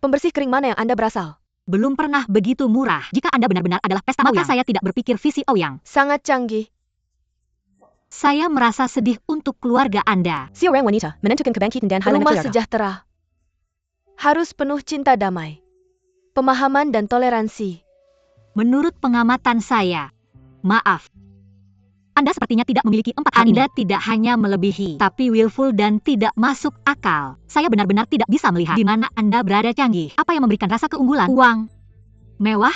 Pembersih kering mana yang Anda berasal? Belum pernah begitu murah. Jika Anda benar-benar adalah pesta maka saya tidak berpikir visi Ouyang. Sangat canggih. Saya merasa sedih untuk keluarga Anda. Seorang wanita menentukan kebangkitan dan rumah sejahtera harus penuh cinta damai, pemahaman dan toleransi. Menurut pengamatan saya, maaf, Anda sepertinya tidak memiliki 4 hal ini. Anda tidak hanya melebihi, tapi willful dan tidak masuk akal. Saya benar-benar tidak bisa melihat di mana Anda berada canggih. Apa yang memberikan rasa keunggulan? Uang? Mewah?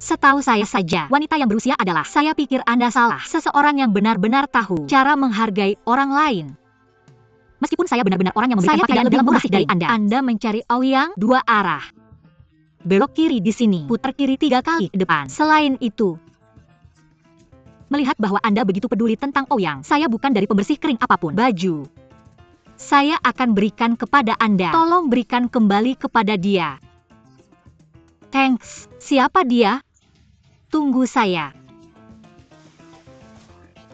Setahu saya saja, wanita yang berusia adalah, saya pikir Anda salah. Seseorang yang benar-benar tahu cara menghargai orang lain. Meskipun saya benar-benar orang yang memberikan pakaian lebih murah dari Anda. Anda mencari Ouyang 2 arah. Belok kiri di sini, putar kiri 3 kali ke depan. Selain itu, melihat bahwa Anda begitu peduli tentang Ouyang, saya bukan dari pembersih kering apapun. Baju saya akan berikan kepada Anda. Tolong berikan kembali kepada dia. Thanks. Siapa dia? Tunggu saya.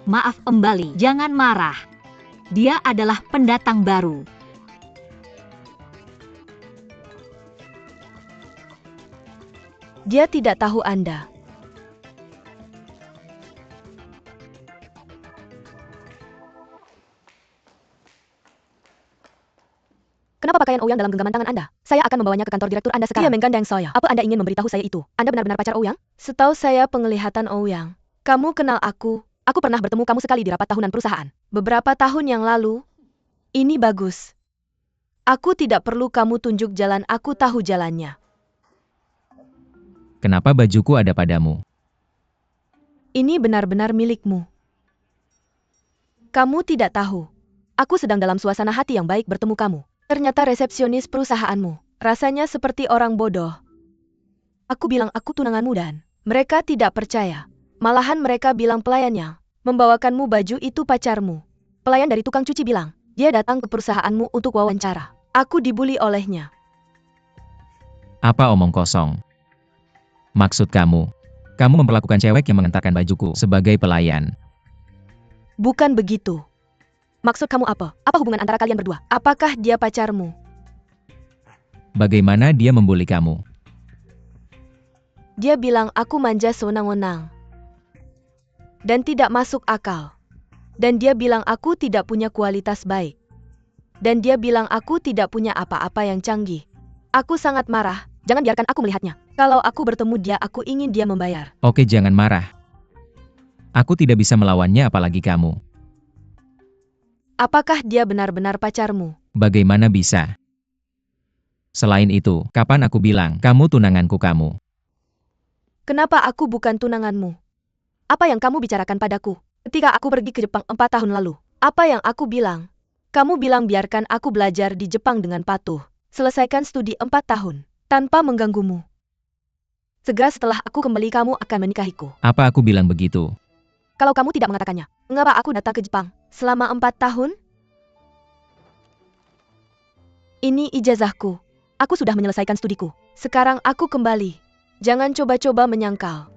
Maaf kembali, jangan marah. Dia adalah pendatang baru. Dia tidak tahu Anda. Kenapa pakaian Ouyang dalam genggaman tangan Anda? Saya akan membawanya ke kantor direktur Anda sekarang. Dia menggandeng saya. Apa Anda ingin memberitahu saya itu? Anda benar-benar pacar Ouyang? Setahu saya penglihatan Ouyang. Kamu kenal aku. Aku pernah bertemu kamu sekali di rapat tahunan perusahaan. Beberapa tahun yang lalu. Ini bagus. Aku tidak perlu kamu tunjuk jalan, aku tahu jalannya. Kenapa bajuku ada padamu? Ini benar-benar milikmu. Kamu tidak tahu. Aku sedang dalam suasana hati yang baik bertemu kamu. Ternyata resepsionis perusahaanmu. Rasanya seperti orang bodoh. Aku bilang aku tunanganmu dan mereka tidak percaya. Malahan mereka bilang pelayannya membawakanmu baju itu pacarmu. Pelayan dari tukang cuci bilang, dia datang ke perusahaanmu untuk wawancara. Aku dibully olehnya. Apa omong kosong? Maksud kamu memperlakukan cewek yang mengantarkan bajuku sebagai pelayan. Bukan begitu. Maksud kamu apa? Apa hubungan antara kalian berdua? Apakah dia pacarmu? Bagaimana dia membuli kamu? Dia bilang aku manja sewenang-wenang. Dan tidak masuk akal. Dan dia bilang aku tidak punya kualitas baik. Dan dia bilang aku tidak punya apa-apa yang canggih. Aku sangat marah. Jangan biarkan aku melihatnya. Kalau aku bertemu dia, aku ingin dia membayar. Oke, jangan marah. Aku tidak bisa melawannya apalagi kamu. Apakah dia benar-benar pacarmu? Bagaimana bisa? Selain itu, kapan aku bilang kamu tunanganku kamu? Kenapa aku bukan tunanganmu? Apa yang kamu bicarakan padaku? Ketika aku pergi ke Jepang 4 tahun lalu. Apa yang aku bilang? Kamu bilang biarkan aku belajar di Jepang dengan patuh. Selesaikan studi 4 tahun. Tanpa mengganggumu. Segera setelah aku kembali kamu akan menikahiku. Apa aku bilang begitu? Kalau kamu tidak mengatakannya, mengapa aku datang ke Jepang selama 4 tahun? Ini ijazahku. Aku sudah menyelesaikan studiku. Sekarang aku kembali. Jangan coba-coba menyangkal.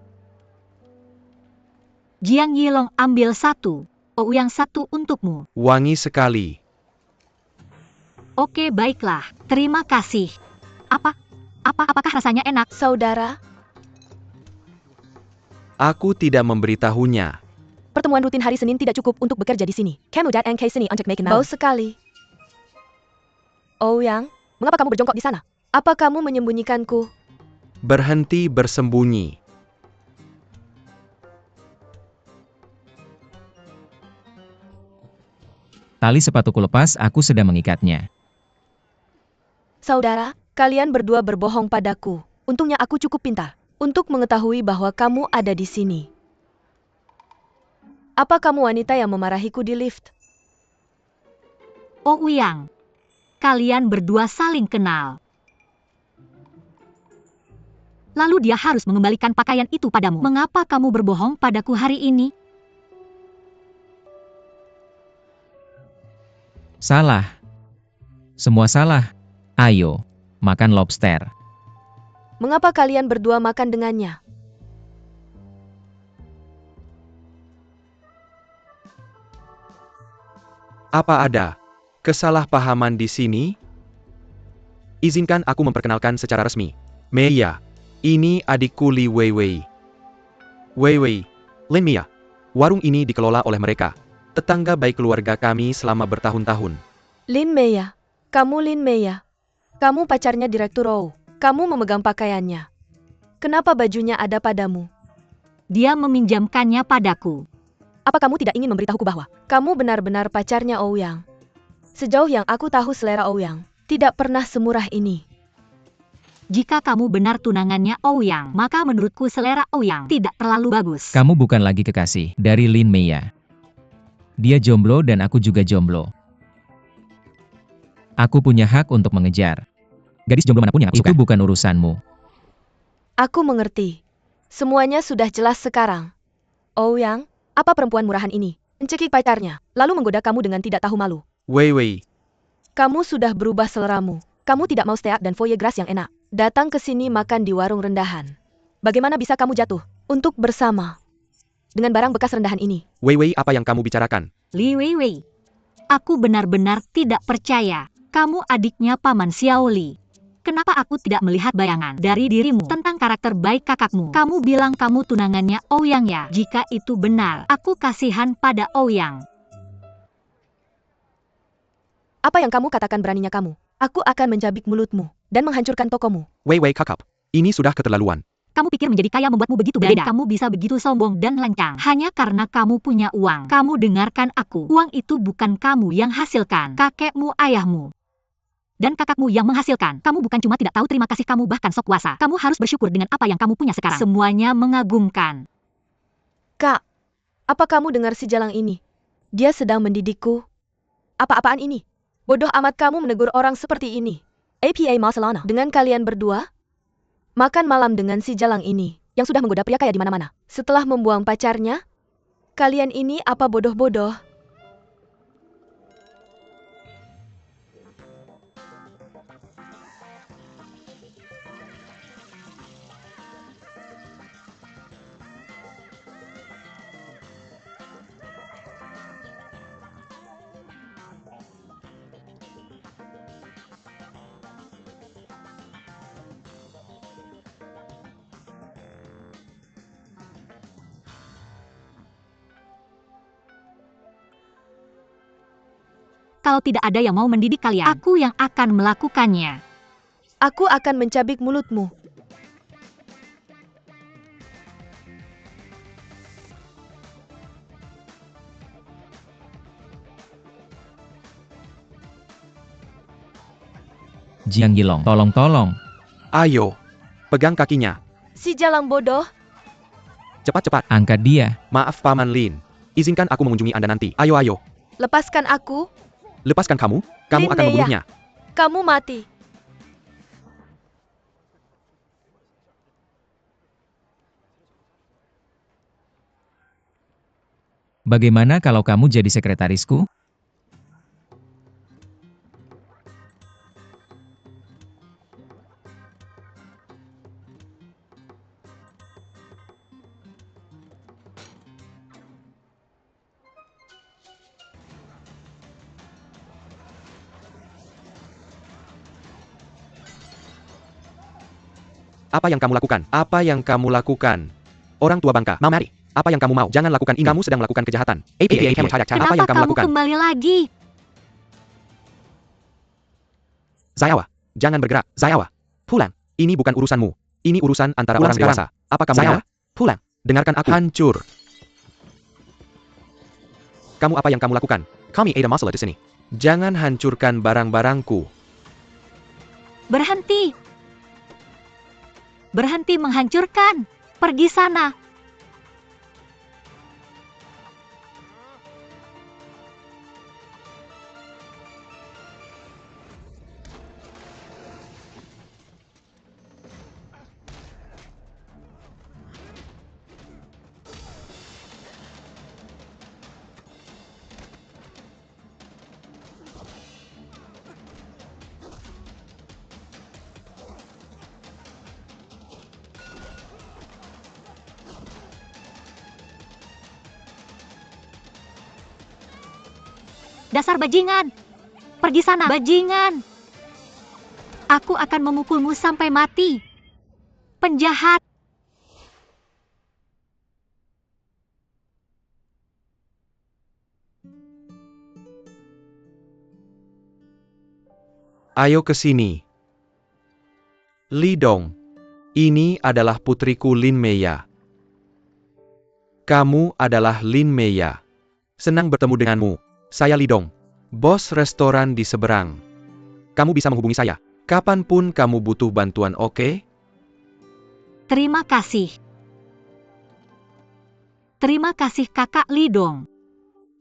Jiang Yilong ambil 1. Ouyang 1 untukmu. Wangi sekali. Oke, baiklah. Terima kasih. Apakah rasanya enak? Saudara, Aku tidak memberitahunya. pertemuan rutin hari Senin tidak cukup untuk bekerja di sini. Kamu datang ke sini untuk makan malam. Bau sekali. Ouyang, mengapa kamu berjongkok di sana? Apa kamu menyembunyikanku? Berhenti bersembunyi. Tali sepatuku lepas, aku sedang mengikatnya. Saudara, kalian berdua berbohong padaku. Untungnya aku cukup pintar untuk mengetahui bahwa kamu ada di sini. Apa kamu wanita yang memarahiku di lift? Ouyang, kalian berdua saling kenal. Lalu dia harus mengembalikan pakaian itu padamu. Mengapa kamu berbohong padaku hari ini? Salah. Semua salah. Ayo, makan lobster. Mengapa kalian berdua makan dengannya? Apa ada kesalahpahaman di sini? Izinkan aku memperkenalkan secara resmi. Mia, ini adikku Li Weiwei. Weiwei, Lin Mia. Warung ini dikelola oleh mereka. Tetangga baik keluarga kami selama bertahun-tahun. Lin Mei, kamu Lin Mei. Kamu pacarnya Direktur Rou. Kamu memegang pakaiannya. Kenapa bajunya ada padamu? Dia meminjamkannya padaku. Apa kamu tidak ingin memberitahuku bahwa kamu benar-benar pacarnya Ouyang? Sejauh yang aku tahu selera Ouyang tidak pernah semurah ini. Jika kamu benar tunangannya Ouyang, maka menurutku selera Ouyang tidak terlalu bagus. Kamu bukan lagi kekasih dari Lin Mei. Dia jomblo dan aku juga jomblo. Aku punya hak untuk mengejar gadis jomblo manapun yang aku suka. Itu bukan urusanmu. Aku mengerti. Semuanya sudah jelas sekarang. Ouyang, apa perempuan murahan ini mencekik pacarnya, lalu menggoda kamu dengan tidak tahu malu? Weiwei, Kamu sudah berubah seleramu. Kamu tidak mau steak dan foie gras yang enak. Datang ke sini makan di warung rendahan. Bagaimana bisa kamu jatuh untuk bersama dengan barang bekas rendahan ini? Weiwei, apa yang kamu bicarakan? Li Weiwei, aku benar-benar tidak percaya. Kamu adiknya Paman Xiaoli. Kenapa aku tidak melihat bayangan dari dirimu tentang karakter baik kakakmu? Kamu bilang kamu tunangannya Ouyang ya? Jika itu benar, aku kasihan pada Ouyang. Apa yang kamu katakan beraninya kamu? Aku akan mencabik mulutmu dan menghancurkan tokomu. Weiwei kakap, ini sudah keterlaluan. Kamu pikir menjadi kaya membuatmu begitu beda? Kamu bisa begitu sombong dan lancang hanya karena kamu punya uang. Kamu dengarkan aku. Uang itu bukan kamu yang hasilkan. Kakekmu, ayahmu, dan kakakmu yang menghasilkan. Kamu bukan cuma tidak tahu terima kasih, kamu bahkan sok kuasa. Kamu harus bersyukur dengan apa yang kamu punya sekarang. Semuanya mengagumkan. Kak, apa kamu dengar si Jalang ini? Dia sedang mendidikku. Apa-apaan ini? Bodoh amat kamu menegur orang seperti ini. Apa masalahnya dengan kalian berdua? Makan malam dengan si Jalang ini, yang sudah menggoda pria kaya di mana-mana. Setelah membuang pacarnya? Kalian ini apa bodoh-bodoh? Kalau tidak ada yang mau mendidik kalian, aku yang akan melakukannya. Aku akan mencabik mulutmu. Jiang Yilong, tolong. Ayo, pegang kakinya. Si Jalang bodoh. Cepat-cepat. Angkat dia. Maaf Paman Lin. Izinkan aku mengunjungi Anda nanti. Ayo. Lepaskan aku. Lepaskan kamu. Kamu Lin akan Mei, membunuhnya. Kamu mati. Bagaimana kalau kamu jadi sekretarisku? Apa yang kamu lakukan? Apa yang kamu lakukan? Orang tua bangka, Mari. Apa yang kamu mau? Jangan lakukan ini. Kamu sedang melakukan kejahatan. Apa yang kamu Kenapa kamu lakukan? kembali lagi? Zayawa, jangan bergerak. Zayawa, pulang. Ini bukan urusanmu. Ini urusan antara orang dewasa. Apa kamu Zayawa? Pulang. Dengarkan aku. Hancur. Kamu apa yang kamu lakukan? Kami ada masalah di sini. Jangan hancurkan barang-barangku. Berhenti. Berhenti menghancurkan. Pergi sana. Dasar bajingan. Pergi sana, bajingan. Aku akan memukulmu sampai mati. Penjahat. Ayo ke sini. Li Dong, ini adalah putriku Lin Meya. Kamu adalah Lin Meya. Senang bertemu denganmu. Saya Li Dong, bos restoran di seberang. Kamu bisa menghubungi saya kapanpun kamu butuh bantuan, oke? Terima kasih. Terima kasih Kakak Li Dong.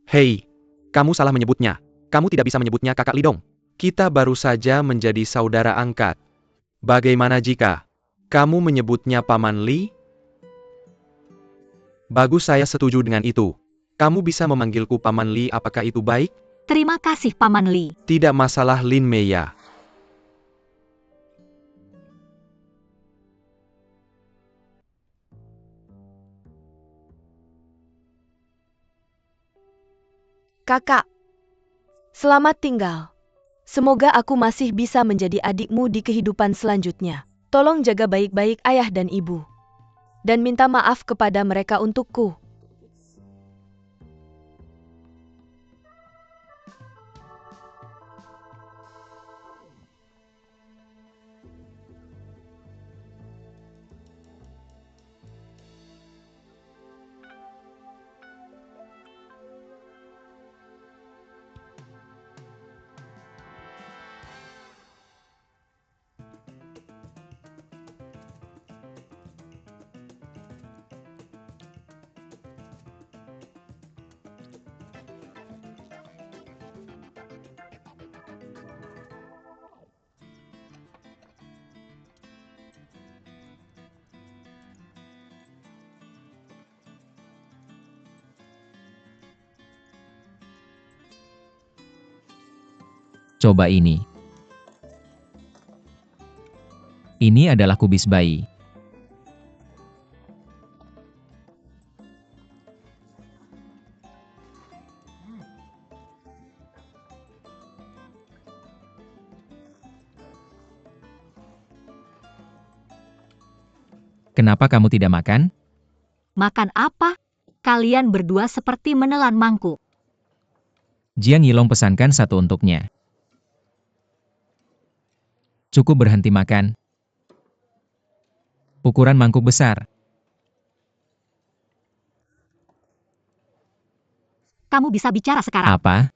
Hei, kamu salah menyebutnya. Kamu tidak bisa menyebutnya Kakak Li Dong. Kita baru saja menjadi saudara angkat. Bagaimana jika kamu menyebutnya Paman Li? Bagus, saya setuju dengan itu. Kamu bisa memanggilku Paman Li, apakah itu baik? Terima kasih Paman Li. Tidak masalah, Lin Meya. Kakak, selamat tinggal. Semoga aku masih bisa menjadi adikmu di kehidupan selanjutnya. Tolong jaga baik-baik ayah dan ibu. Dan minta maaf kepada mereka untukku. Coba ini. Ini adalah kubis bayi. Kenapa kamu tidak makan? Makan apa? Kalian berdua seperti menelan mangkuk. Jiang Yilong pesankan satu untuknya. Cukup berhenti makan. Ukuran mangkuk besar. Kamu bisa bicara sekarang. Apa?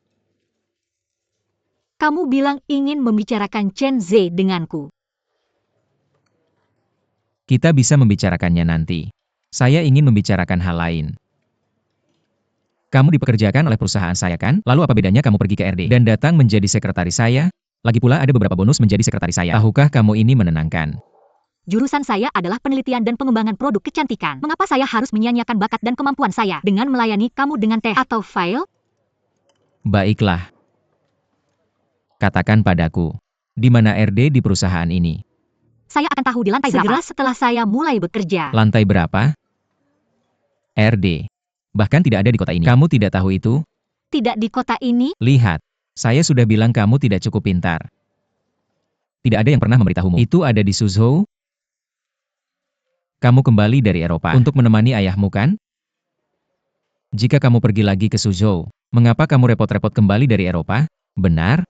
Kamu bilang ingin membicarakan Chen Zhe denganku. Kita bisa membicarakannya nanti. Saya ingin membicarakan hal lain. Kamu dipekerjakan oleh perusahaan saya kan? Lalu apa bedanya kamu pergi ke RD dan datang menjadi sekretaris saya? Lagi pula ada beberapa bonus menjadi sekretaris saya. Tahukah kamu ini menenangkan? Jurusan saya adalah penelitian dan pengembangan produk kecantikan. Mengapa saya harus menyia-nyiakan bakat dan kemampuan saya dengan melayani kamu dengan teh atau file? Baiklah. Katakan padaku, di mana RD di perusahaan ini? Saya akan tahu di lantai berapa. Segera setelah saya mulai bekerja. Lantai berapa? RD. Bahkan tidak ada di kota ini. Kamu tidak tahu itu? Tidak di kota ini? Lihat, saya sudah bilang kamu tidak cukup pintar. Tidak ada yang pernah memberitahumu. Itu ada di Suzhou. Kamu kembali dari Eropa untuk menemani ayahmu kan? Jika kamu pergi lagi ke Suzhou, mengapa kamu repot-repot kembali dari Eropa? Benar?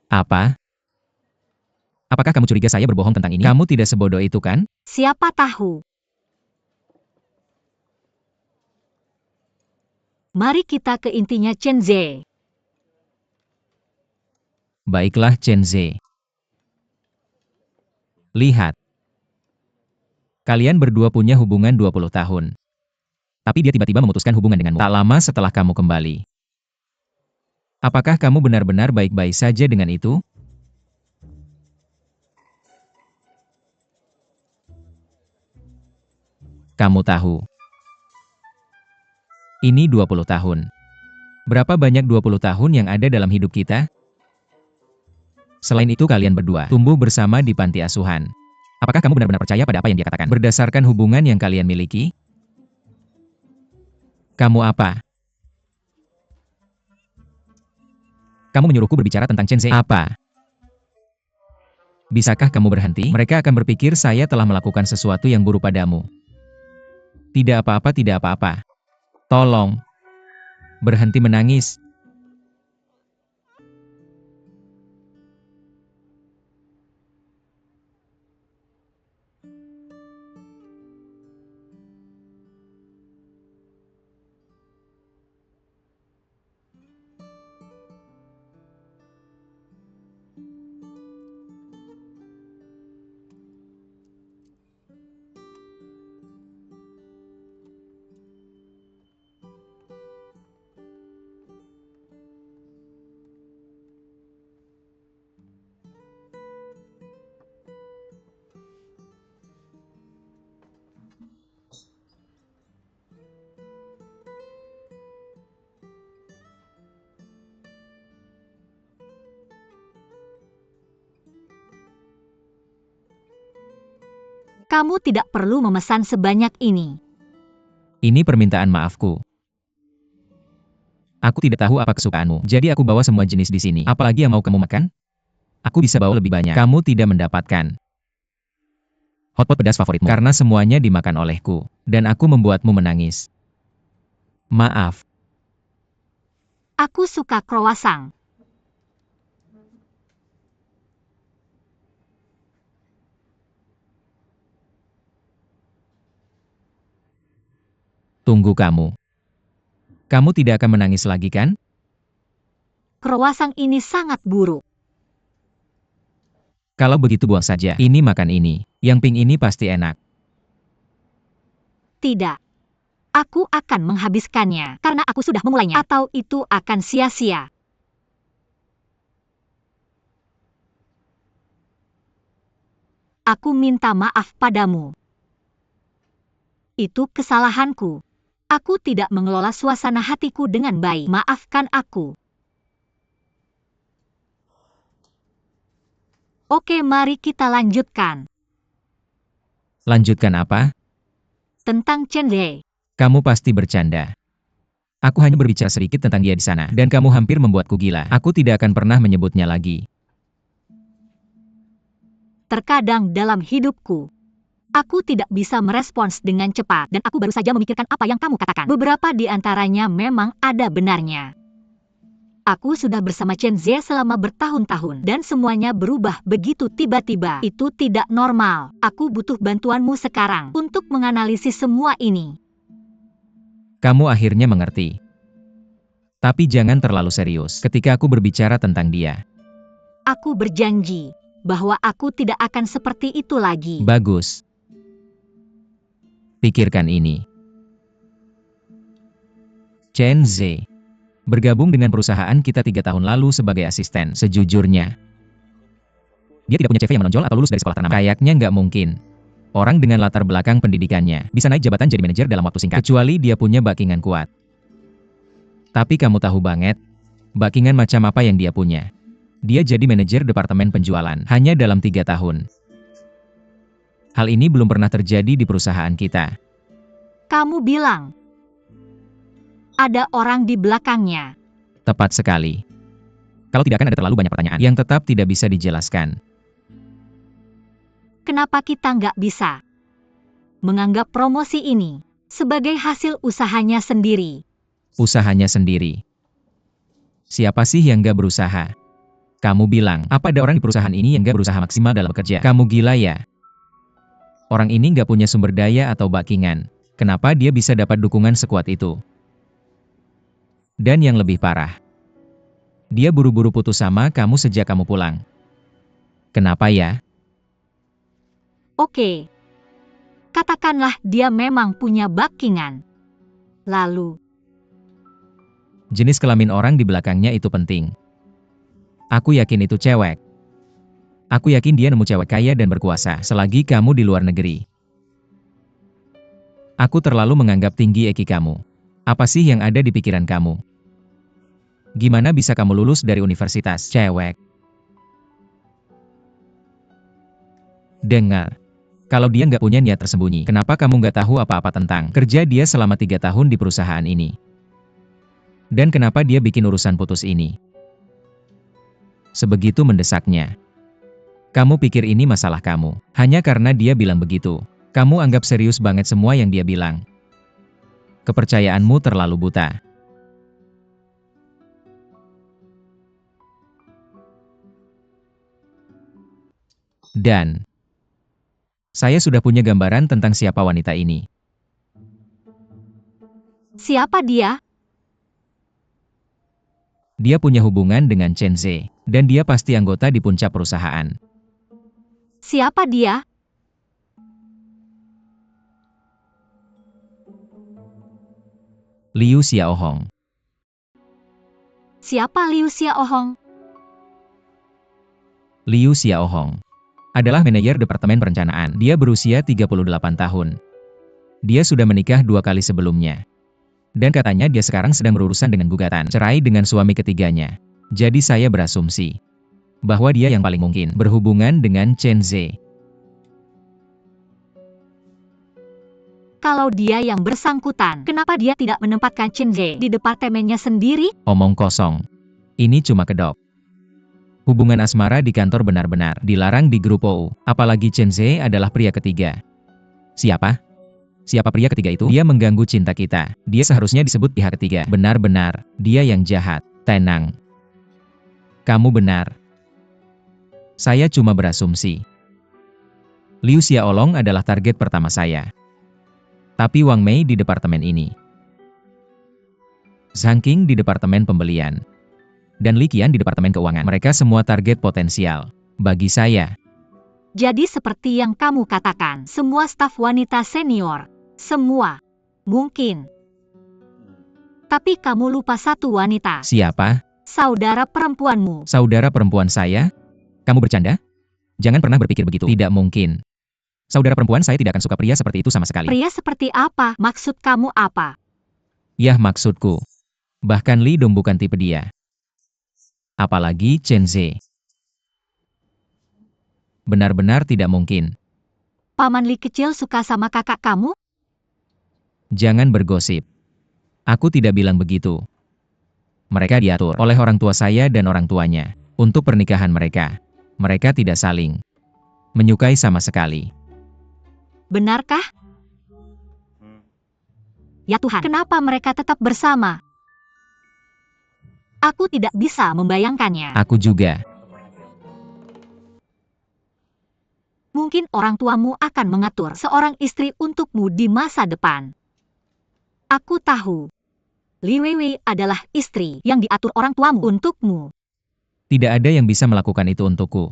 Apa? Apakah kamu curiga saya berbohong tentang ini? Kamu tidak sebodoh itu kan? Siapa tahu. Mari kita ke intinya Chen Zhe. Baiklah Chen Zhe. Lihat. Kalian berdua punya hubungan 20 tahun. Tapi dia tiba-tiba memutuskan hubungan denganmu. Tak lama setelah kamu kembali. Apakah kamu benar-benar baik-baik saja dengan itu? Kamu tahu. Ini 20 tahun. Berapa banyak 20 tahun yang ada dalam hidup kita? Selain itu kalian berdua tumbuh bersama di panti asuhan. Apakah kamu benar-benar percaya pada apa yang dia katakan? Berdasarkan hubungan yang kalian miliki? Kamu apa? Kamu menyuruhku berbicara tentang Chen Zhe. Apa? Bisakah kamu berhenti? Mereka akan berpikir saya telah melakukan sesuatu yang buruk padamu. Tidak apa-apa, tidak apa-apa. Tolong. Berhenti menangis. Kamu tidak perlu memesan sebanyak ini. Ini permintaan maafku. Aku tidak tahu apa kesukaanmu, jadi aku bawa semua jenis di sini. Apalagi yang mau kamu makan? Aku bisa bawa lebih banyak. Kamu tidak mendapatkan hotpot pedas favoritmu, karena semuanya dimakan olehku, dan aku membuatmu menangis. Maaf. Aku suka croissant. Tunggu kamu. Kamu tidak akan menangis lagi kan? Croissant ini sangat buruk. Kalau begitu buang saja. Ini makan ini. Yang pink ini pasti enak. Tidak. Aku akan menghabiskannya, karena aku sudah memulainya. Atau itu akan sia-sia. Aku minta maaf padamu. Itu kesalahanku. Aku tidak mengelola suasana hatiku dengan baik. Maafkan aku. Oke, mari kita lanjutkan. Lanjutkan apa? Tentang Chen Lei. Kamu pasti bercanda. Aku hanya berbicara sedikit tentang dia di sana, dan kamu hampir membuatku gila. Aku tidak akan pernah menyebutnya lagi. Terkadang dalam hidupku, aku tidak bisa merespons dengan cepat, dan aku baru saja memikirkan apa yang kamu katakan. Beberapa di antaranya memang ada benarnya. Aku sudah bersama Chen Zhe selama bertahun-tahun, dan semuanya berubah begitu tiba-tiba. Itu tidak normal. Aku butuh bantuanmu sekarang untuk menganalisis semua ini. Kamu akhirnya mengerti. Tapi jangan terlalu serius ketika aku berbicara tentang dia. Aku berjanji bahwa aku tidak akan seperti itu lagi. Bagus. Pikirkan ini. Chen Zhe bergabung dengan perusahaan kita 3 tahun lalu sebagai asisten. Sejujurnya, dia tidak punya CV yang menonjol atau lulus dari sekolah ternama. Kayaknya nggak mungkin orang dengan latar belakang pendidikannya bisa naik jabatan jadi manajer dalam waktu singkat, kecuali dia punya backingan kuat. Tapi kamu tahu banget, backingan macam apa yang dia punya. Dia jadi manajer departemen penjualan hanya dalam 3 tahun. Hal ini belum pernah terjadi di perusahaan kita. Kamu bilang ada orang di belakangnya. Tepat sekali. Kalau tidak akan ada terlalu banyak pertanyaan yang tetap tidak bisa dijelaskan. Kenapa kita nggak bisa menganggap promosi ini sebagai hasil usahanya sendiri? Usahanya sendiri. Siapa sih yang nggak berusaha? Kamu bilang, apa ada orang di perusahaan ini yang nggak berusaha maksimal dalam bekerja? Kamu gila ya? Orang ini nggak punya sumber daya atau backingan. Kenapa dia bisa dapat dukungan sekuat itu? Dan yang lebih parah, dia buru-buru putus sama kamu sejak kamu pulang. Kenapa ya? Oke. Katakanlah dia memang punya backingan. Lalu, Jenis kelamin orang di belakangnya itu penting. Aku yakin itu cewek. Aku yakin dia nemu cewek kaya dan berkuasa selagi kamu di luar negeri. Aku terlalu menganggap tinggi EQ kamu. Apa sih yang ada di pikiran kamu? Gimana bisa kamu lulus dari universitas cewek? Dengar. Kalau dia nggak punya niat tersembunyi, kenapa kamu nggak tahu apa-apa tentang kerja dia selama 3 tahun di perusahaan ini? Dan kenapa dia bikin urusan putus ini? Sebegitu mendesaknya. Kamu pikir ini masalah kamu, hanya karena dia bilang begitu. Kamu anggap serius banget semua yang dia bilang. Kepercayaanmu terlalu buta. Dan saya sudah punya gambaran tentang siapa wanita ini. Siapa dia? Dia punya hubungan dengan Chen Ze, dan dia pasti anggota di puncak perusahaan. Siapa dia? Liu Xiaohong. Siapa Liu Xiaohong? Liu Xiaohong adalah manajer departemen perencanaan. Dia berusia 38 tahun. Dia sudah menikah 2 kali sebelumnya. Dan katanya dia sekarang sedang berurusan dengan gugatan cerai dengan suami ketiganya. Jadi saya berasumsi bahwa dia yang paling mungkin berhubungan dengan Chen Ze. Kalau dia yang bersangkutan, kenapa dia tidak menempatkan Chen Ze di departemennya sendiri? Omong kosong. Ini cuma kedok. Hubungan asmara di kantor benar-benar dilarang di grup OU, apalagi Chen Ze adalah pria ketiga. Siapa? Siapa pria ketiga itu? Dia mengganggu cinta kita. Dia seharusnya disebut pihak ketiga. Benar-benar, dia yang jahat. Tenang. Kamu benar. Saya cuma berasumsi. Liu Xiaolong adalah target pertama saya. Tapi Wang Mei di departemen ini. Zhang Qing di departemen pembelian. Dan Li Qian di departemen keuangan. Mereka semua target potensial. Bagi saya. Jadi seperti yang kamu katakan, semua staf wanita senior. Semua. Mungkin. Tapi kamu lupa satu wanita. Siapa? Saudara perempuanmu. Saudara perempuan saya? Kamu bercanda? Jangan pernah berpikir begitu. Tidak mungkin. Saudara perempuan saya tidak akan suka pria seperti itu sama sekali. Pria seperti apa? Maksud kamu apa? Yah, maksudku. Bahkan Li Dong bukan tipe dia. Apalagi Chen Ze. Benar-benar tidak mungkin. Paman Li kecil suka sama kakak kamu? Jangan bergosip. Aku tidak bilang begitu. Mereka diatur oleh orang tua saya dan orang tuanya. Untuk pernikahan mereka. Mereka tidak saling menyukai sama sekali. Benarkah? Ya Tuhan, kenapa mereka tetap bersama? Aku tidak bisa membayangkannya. Aku juga. Mungkin orang tuamu akan mengatur seorang istri untukmu di masa depan. Aku tahu. Li Weiwei adalah istri yang diatur orang tuamu untukmu. Tidak ada yang bisa melakukan itu untukku.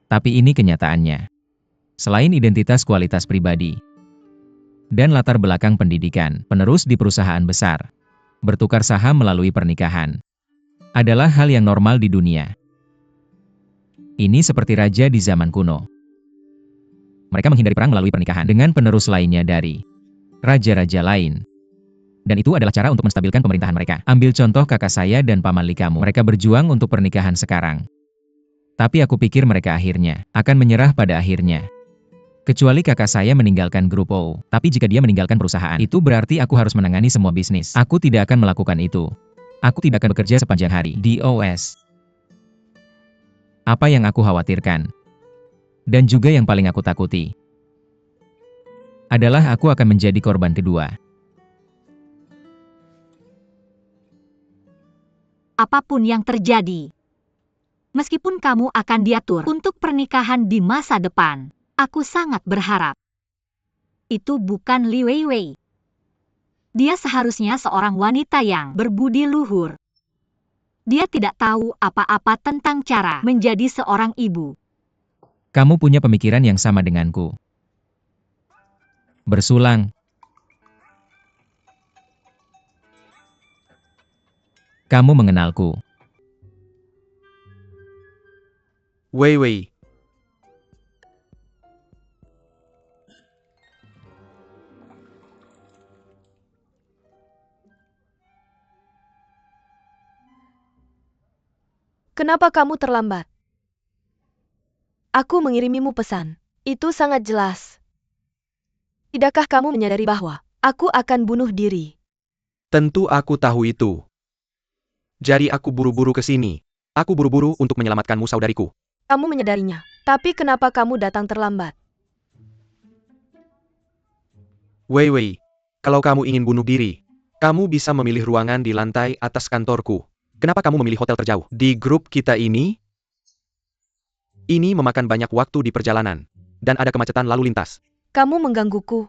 Tapi ini kenyataannya. Selain identitas kualitas pribadi dan latar belakang pendidikan, penerus di perusahaan besar, bertukar saham melalui pernikahan, adalah hal yang normal di dunia. Ini seperti raja di zaman kuno. Mereka menghindari perang melalui pernikahan dengan penerus lainnya dari raja-raja lain. Dan itu adalah cara untuk menstabilkan pemerintahan mereka. Ambil contoh kakak saya dan paman Li kamu. Mereka berjuang untuk pernikahan sekarang. Tapi aku pikir mereka akhirnya akan menyerah pada akhirnya. Kecuali kakak saya meninggalkan grup OU. Tapi jika dia meninggalkan perusahaan, itu berarti aku harus menangani semua bisnis. Aku tidak akan melakukan itu. Aku tidak akan bekerja sepanjang hari di OS. Apa yang aku khawatirkan, dan juga yang paling aku takuti, adalah aku akan menjadi korban kedua. Apapun yang terjadi, meskipun kamu akan diatur untuk pernikahan di masa depan, aku sangat berharap itu bukan Li Weiwei. Dia seharusnya seorang wanita yang berbudi luhur. Dia tidak tahu apa-apa tentang cara menjadi seorang ibu. Kamu punya pemikiran yang sama denganku. Bersulang. Kamu mengenalku. Weiwei. Kenapa kamu terlambat? Aku mengirimimu pesan. Itu sangat jelas. Tidakkah kamu menyadari bahwa aku akan bunuh diri? Tentu aku tahu itu. Jadi aku buru-buru ke sini. Aku buru-buru untuk menyelamatkanmu, saudariku. Kamu menyadarinya. Tapi kenapa kamu datang terlambat? Wei Wei, kalau kamu ingin bunuh diri, kamu bisa memilih ruangan di lantai atas kantorku. Kenapa kamu memilih hotel terjauh? Di grup kita ini memakan banyak waktu di perjalanan. Dan ada kemacetan lalu lintas. Kamu menggangguku.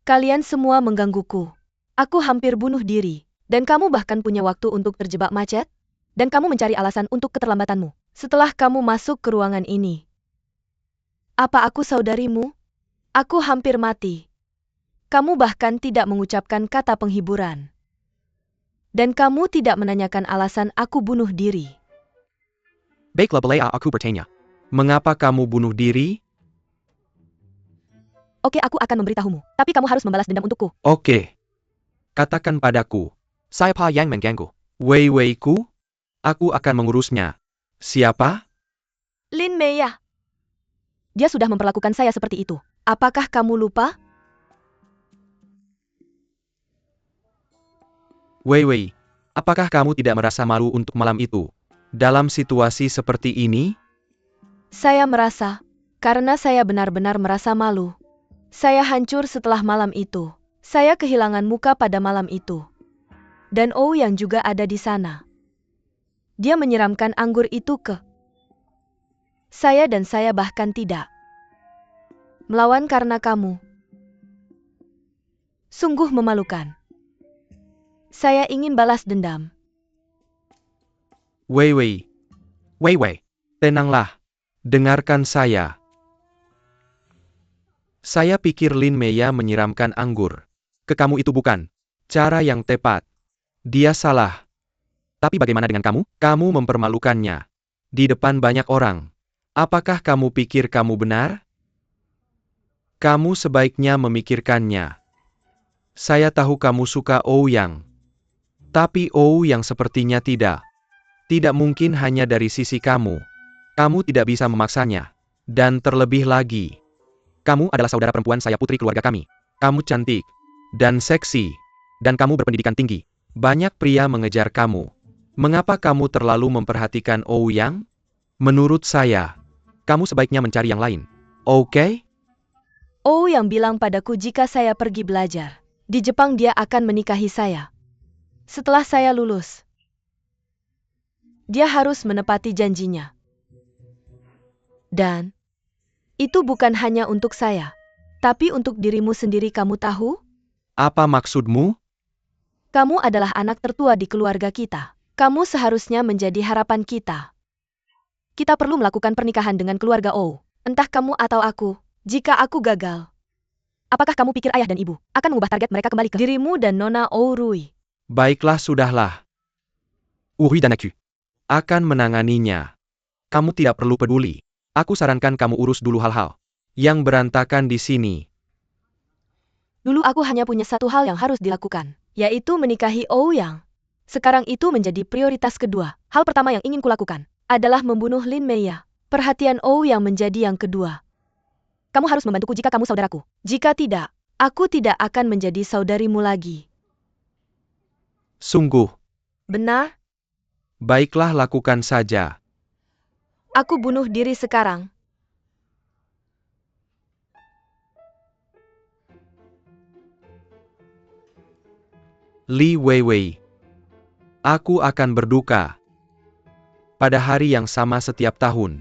Kalian semua menggangguku. Aku hampir bunuh diri. Dan kamu bahkan punya waktu untuk terjebak macet? Dan kamu mencari alasan untuk keterlambatanmu. Setelah kamu masuk ke ruangan ini. Apa aku saudarimu? Aku hampir mati. Kamu bahkan tidak mengucapkan kata penghiburan. Dan kamu tidak menanyakan alasan aku bunuh diri. Baiklah, boleh aku bertanya. Mengapa kamu bunuh diri? Oke, aku akan memberitahumu. Tapi kamu harus membalas dendam untukku. Oke. Katakan padaku. Siapa yang mengganggu? Wei Wei-ku? Aku akan mengurusnya. Siapa? Lin Mei. Dia sudah memperlakukan saya seperti itu. Apakah kamu lupa? Wei Wei, apakah kamu tidak merasa malu untuk malam itu? Dalam situasi seperti ini? Saya merasa. Karena saya benar-benar merasa malu. Saya hancur setelah malam itu. Saya kehilangan muka pada malam itu. Dan Oh yang juga ada di sana. Dia menyiramkan anggur itu ke saya dan saya bahkan tidak melawan karena kamu. Sungguh memalukan. Saya ingin balas dendam. Wei Wei. Wei Wei, tenanglah. Dengarkan saya. Saya pikir Lin Meya menyiramkan anggur ke kamu itu bukan cara yang tepat. Dia salah. Tapi bagaimana dengan kamu? Kamu mempermalukannya di depan banyak orang. Apakah kamu pikir kamu benar? Kamu sebaiknya memikirkannya. Saya tahu kamu suka Ouyang. Tapi Ouyang sepertinya tidak. Tidak mungkin hanya dari sisi kamu. Kamu tidak bisa memaksanya. Dan terlebih lagi, kamu adalah saudara perempuan saya, putri keluarga kami. Kamu cantik dan seksi. Dan kamu berpendidikan tinggi. Banyak pria mengejar kamu. Mengapa kamu terlalu memperhatikan Ouyang? Menurut saya, kamu sebaiknya mencari yang lain. Oke? Oh yang bilang padaku jika saya pergi belajar di Jepang dia akan menikahi saya. Setelah saya lulus, dia harus menepati janjinya. Dan itu bukan hanya untuk saya, tapi untuk dirimu sendiri. Kamu tahu? Apa maksudmu? Kamu adalah anak tertua di keluarga kita. Kamu seharusnya menjadi harapan kita. Kita perlu melakukan pernikahan dengan keluarga O. Entah kamu atau aku. Jika aku gagal, apakah kamu pikir ayah dan ibu akan mengubah target mereka kembali ke dirimu dan Nona Oh Rui? Baiklah, sudahlah. Uhui dan aku akan menanganinya. Kamu tidak perlu peduli. Aku sarankan kamu urus dulu hal-hal yang berantakan di sini. Dulu aku hanya punya satu hal yang harus dilakukan, yaitu menikahi Ouyang. Sekarang itu menjadi prioritas kedua. Hal pertama yang ingin kulakukan adalah membunuh Lin Meya. Perhatian Ouyang menjadi yang kedua. Kamu harus membantuku jika kamu saudaraku. Jika tidak, aku tidak akan menjadi saudarimu lagi. Sungguh. Benar? Baiklah, lakukan saja. Aku bunuh diri sekarang. Li Weiwei. Aku akan berduka pada hari yang sama setiap tahun.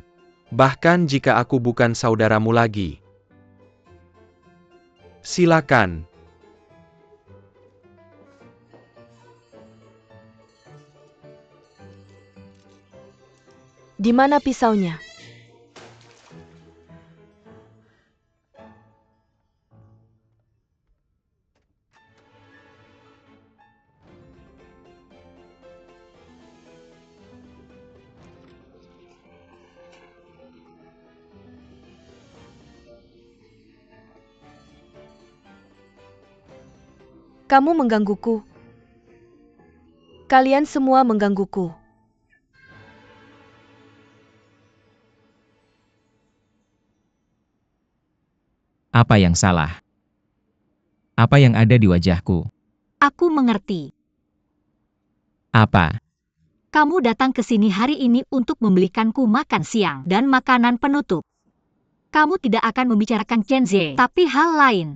Bahkan jika aku bukan saudaramu lagi. Silakan. Di mana pisaunya? Kamu menggangguku. Kalian semua menggangguku. Apa yang salah? Apa yang ada di wajahku? Aku mengerti. Apa? Kamu datang ke sini hari ini untuk membelikanku makan siang dan makanan penutup. Kamu tidak akan membicarakan Chenze, tapi hal lain.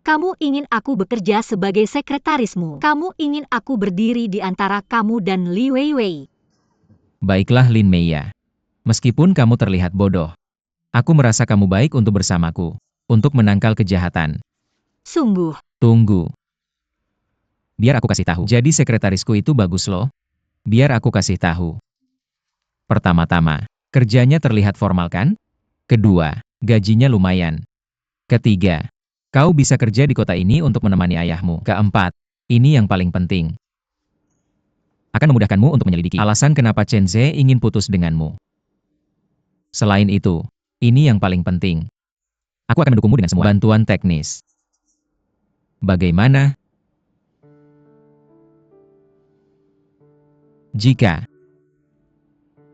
Kamu ingin aku bekerja sebagai sekretarismu. Kamu ingin aku berdiri di antara kamu dan Li Weiwei. Baiklah Lin Meiya. Meskipun kamu terlihat bodoh, aku merasa kamu baik untuk bersamaku, untuk menangkal kejahatan. Sungguh. Tunggu. Biar aku kasih tahu. Jadi sekretarisku itu bagus loh. Biar aku kasih tahu. Pertama-tama, kerjanya terlihat formal kan? Kedua, gajinya lumayan. Ketiga, kau bisa kerja di kota ini untuk menemani ayahmu. Keempat, ini yang paling penting. Akan memudahkanmu untuk menyelidiki alasan kenapa Chenze ingin putus denganmu. Selain itu, ini yang paling penting. Aku akan mendukungmu dengan semua bantuan teknis. Bagaimana? Jika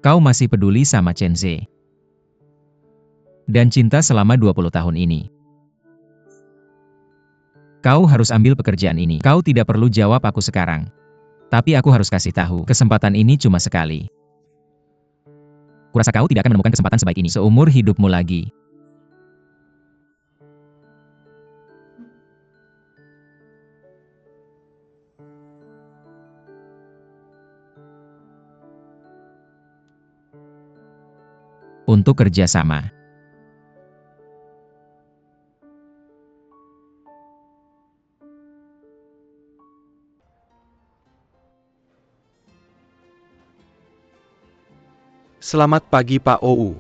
kau masih peduli sama Chenze dan cinta selama 20 tahun ini, kau harus ambil pekerjaan ini. Kau tidak perlu jawab aku sekarang. Tapi aku harus kasih tahu, kesempatan ini cuma sekali. Kurasa kau tidak akan menemukan kesempatan sebaik ini seumur hidupmu lagi. Untuk kerjasama. Selamat pagi Pak Ou.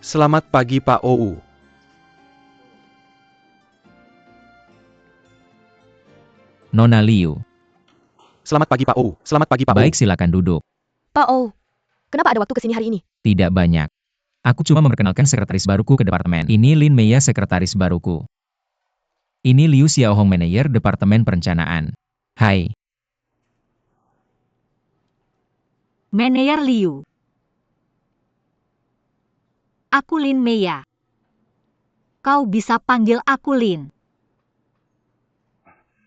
Selamat pagi Pak Ou. Nona Liu. Selamat pagi Pak Ou. Selamat pagi Pak Ou. Baik, silakan duduk. Pak Oh, kenapa ada waktu kesini hari ini? Tidak banyak. Aku cuma memperkenalkan sekretaris baruku ke departemen. Ini Lin Meiya, sekretaris baruku. Ini Liu Xiaohong, manajer Departemen Perencanaan. Hai. Manajer Liu. Aku Lin Meiya. Kau bisa panggil aku Lin.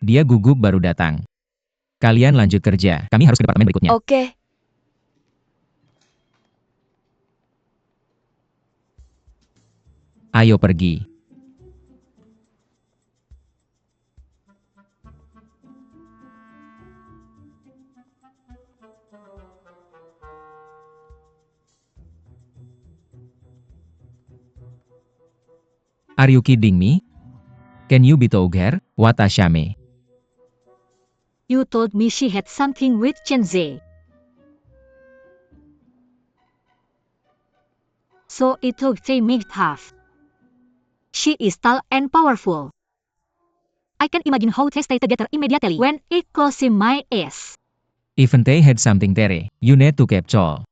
Dia gugup baru datang. Kalian lanjut kerja. Kami harus ke departemen berikutnya. Oke. Ayo pergi. Are you kidding me? Can you be Touger? What a shame. You told me she had something with Chenze. So it took they made half. She is tall and powerful. I can imagine how they stay together immediately when it closes my eyes. Even they had something there, you need to capture.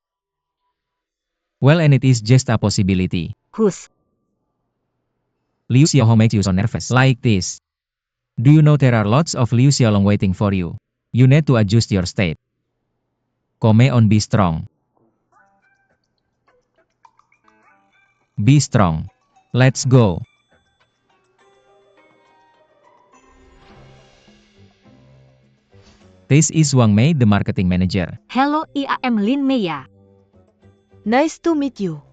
Well, and it is just a possibility. Who's? Liu Xiaohong makes you so nervous like this. Do you know there are lots of Liu Xiaolong waiting for you? You need to adjust your state. Come on, be strong. Be strong. Let's go. This is Wang Mei, the marketing manager. Hello, I am Lin Meiya. Nice to meet you.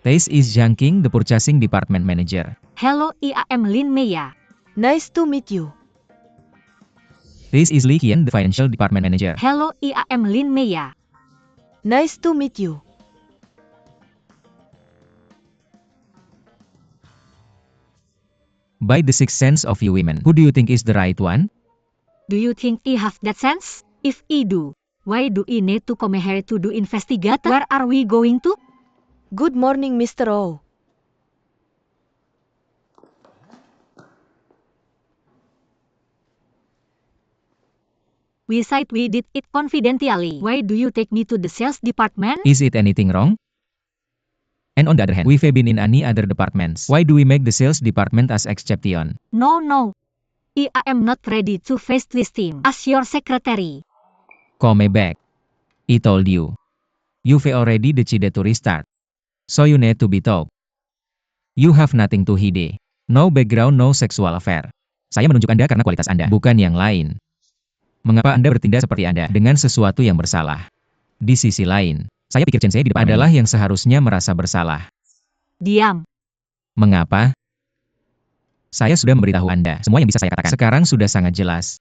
This is Zhang Qing, the purchasing department manager. Hello, I am Lin Meiya. Nice to meet you. This is Li Qian, the financial department manager. Hello, I am Lin Meiya. Nice to meet you. By the sixth sense of you women, who do you think is the right one? Do you think I have that sense? If I do, why do I need to come here to do investigate? Where are we going to? Good morning, Mr. Oh. We said we did it confidentially. Why do you take me to the sales department? Is it anything wrong? And on the other hand, we've been in any other departments. Why do we make the sales department as exception? No, no. I am not ready to face this team as your secretary. Come back. I told you. You've already decided to restart. So you need to be told. You have nothing to hide. No background, no sexual affair. Saya menunjuk Anda karena kualitas Anda, bukan yang lain. Mengapa Anda bertindak seperti Anda dengan sesuatu yang bersalah? Di sisi lain, saya pikir Chen Sei di depan adalah yang seharusnya merasa bersalah. Diam. Mengapa? Saya sudah memberitahu Anda semua yang bisa saya katakan. Sekarang sudah sangat jelas.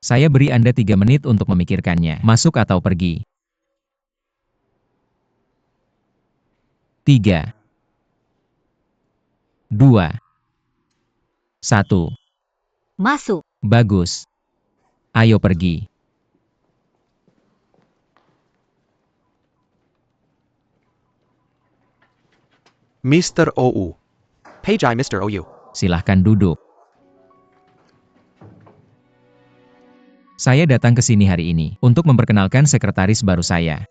Saya beri Anda 3 menit untuk memikirkannya. Masuk atau pergi. 3, 2, 1. Masuk. Bagus. Ayo pergi. Mr. OU. Page Mr. OU. Silahkan duduk. Saya datang ke sini hari ini untuk memperkenalkan sekretaris baru saya.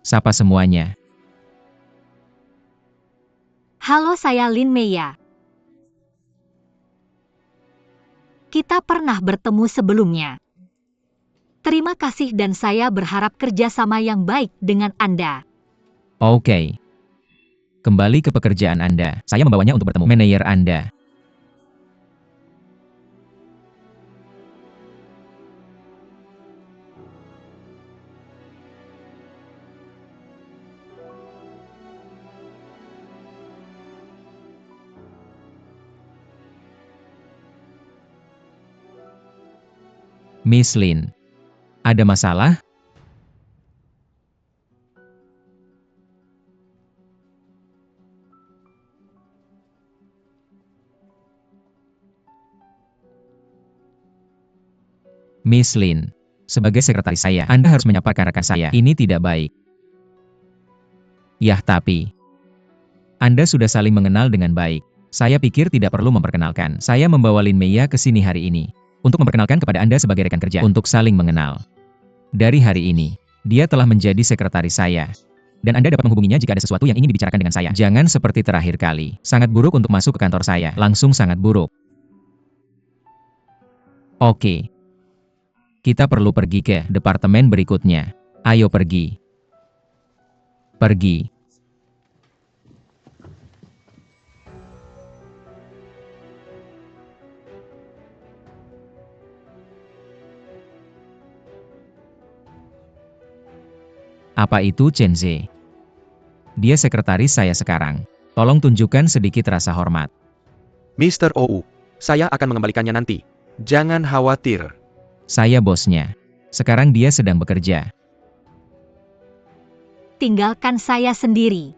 Sapa semuanya. Halo, saya Lin Meya. Kita pernah bertemu sebelumnya. Terima kasih dan saya berharap kerjasama yang baik dengan Anda. Oke. Kembali ke pekerjaan Anda. Saya membawanya untuk bertemu manajer Anda. Miss Lin, ada masalah? Miss Lin, sebagai sekretaris saya, Anda harus menyapa rekan saya. Ini tidak baik. Yah, tapi Anda sudah saling mengenal dengan baik. Saya pikir tidak perlu memperkenalkan. Saya membawa Lin Meya ke sini hari ini untuk memperkenalkan kepada Anda sebagai rekan kerja untuk saling mengenal. Dari hari ini, dia telah menjadi sekretaris saya. Dan Anda dapat menghubunginya jika ada sesuatu yang ingin dibicarakan dengan saya. Jangan seperti terakhir kali. Sangat buruk untuk masuk ke kantor saya. Langsung sangat buruk. Oke. Kita perlu pergi ke departemen berikutnya. Ayo pergi. Pergi. Apa itu Chen Sei? Dia sekretaris saya sekarang. Tolong tunjukkan sedikit rasa hormat. Mr. OU. Saya akan mengembalikannya nanti. Jangan khawatir. Saya bosnya. Sekarang dia sedang bekerja. Tinggalkan saya sendiri.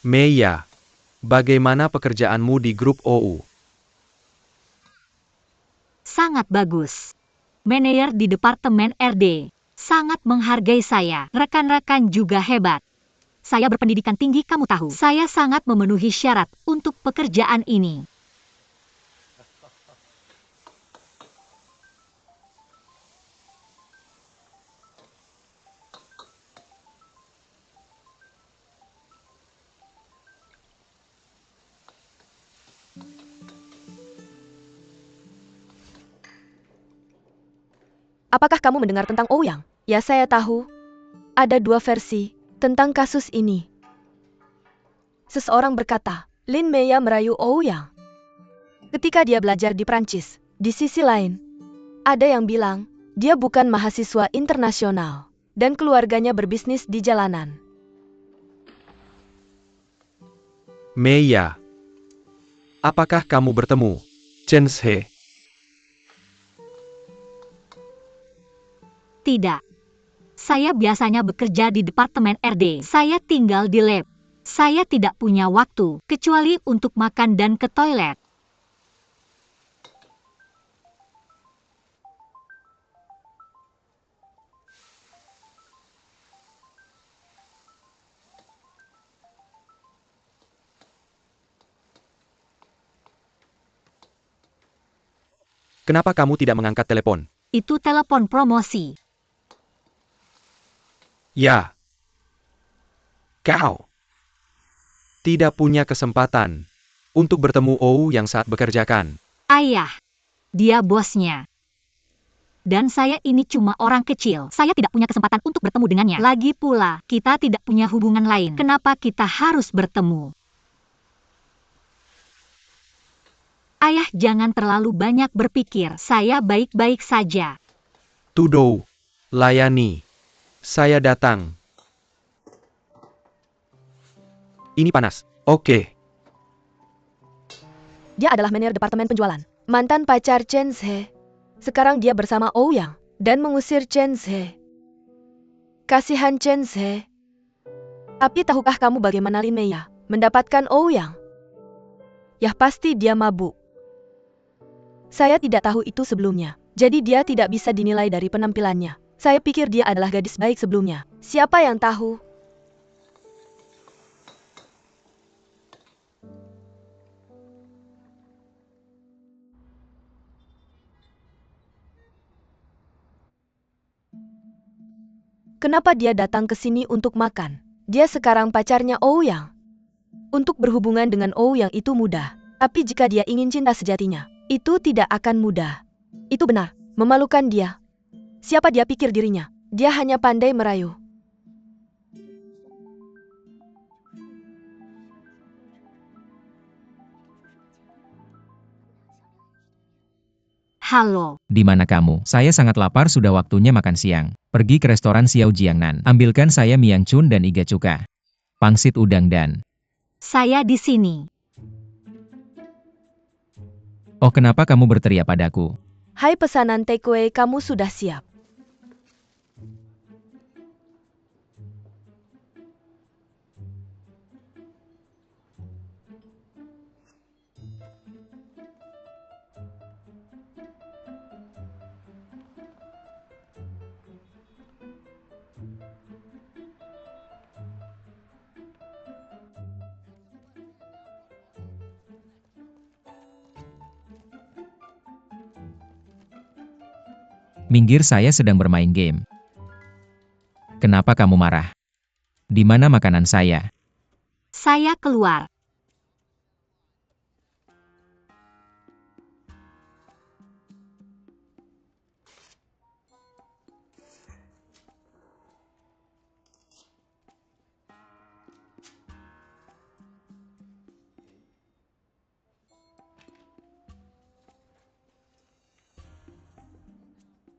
Meya, bagaimana pekerjaanmu di grup OU? Sangat bagus. Manajer di Departemen RD sangat menghargai saya. Rekan-rekan juga hebat. Saya berpendidikan tinggi, kamu tahu. Saya sangat memenuhi syarat untuk pekerjaan ini. Apakah kamu mendengar tentang Ouyang? Ya, saya tahu. Ada 2 versi tentang kasus ini. Seseorang berkata, Lin Meya merayu Ouyang ketika dia belajar di Prancis. Di sisi lain, ada yang bilang, dia bukan mahasiswa internasional dan keluarganya berbisnis di jalanan. Meya, apakah kamu bertemu Chen Sei? Tidak. Saya biasanya bekerja di Departemen RD. Saya tinggal di lab. Saya tidak punya waktu, kecuali untuk makan dan ke toilet. Kenapa kamu tidak mengangkat telepon? Itu telepon promosi. Ya. Kau tidak punya kesempatan untuk bertemu Ou yang saat bekerjakan. Ayah, dia bosnya. Dan saya ini cuma orang kecil. Saya tidak punya kesempatan untuk bertemu dengannya. Lagi pula, kita tidak punya hubungan lain. Kenapa kita harus bertemu? Ayah, jangan terlalu banyak berpikir. Saya baik-baik saja. Tudou, layani. Saya datang. Ini panas. Oke. Dia adalah manajer departemen penjualan. Mantan pacar Chen Zhe. Sekarang dia bersama Ouyang dan mengusir Chen Zhe. Kasihan Chen Zhe. Tapi tahukah kamu bagaimana Lin Meiya mendapatkan Ouyang? Yah, pasti dia mabuk. Saya tidak tahu itu sebelumnya. Jadi dia tidak bisa dinilai dari penampilannya. Saya pikir dia adalah gadis baik sebelumnya. Siapa yang tahu? Kenapa dia datang ke sini untuk makan? Dia sekarang pacarnya Ouyang. Untuk berhubungan dengan Ouyang itu mudah. Tapi jika dia ingin cinta sejatinya, itu tidak akan mudah. Itu benar, memalukan dia. Siapa dia pikir dirinya? Dia hanya pandai merayu. Halo. Di mana kamu? Saya sangat lapar, sudah waktunya makan siang. Pergi ke restoran Xiao Jiangnan. Ambilkan saya miang chun dan iga cuka. Pangsit udang dan... Saya di sini. Oh, kenapa kamu berteriak padaku? Hai, pesanan takeaway kamu sudah siap. Minggir, saya sedang bermain game. Kenapa kamu marah? Di mana makanan saya? Saya keluar.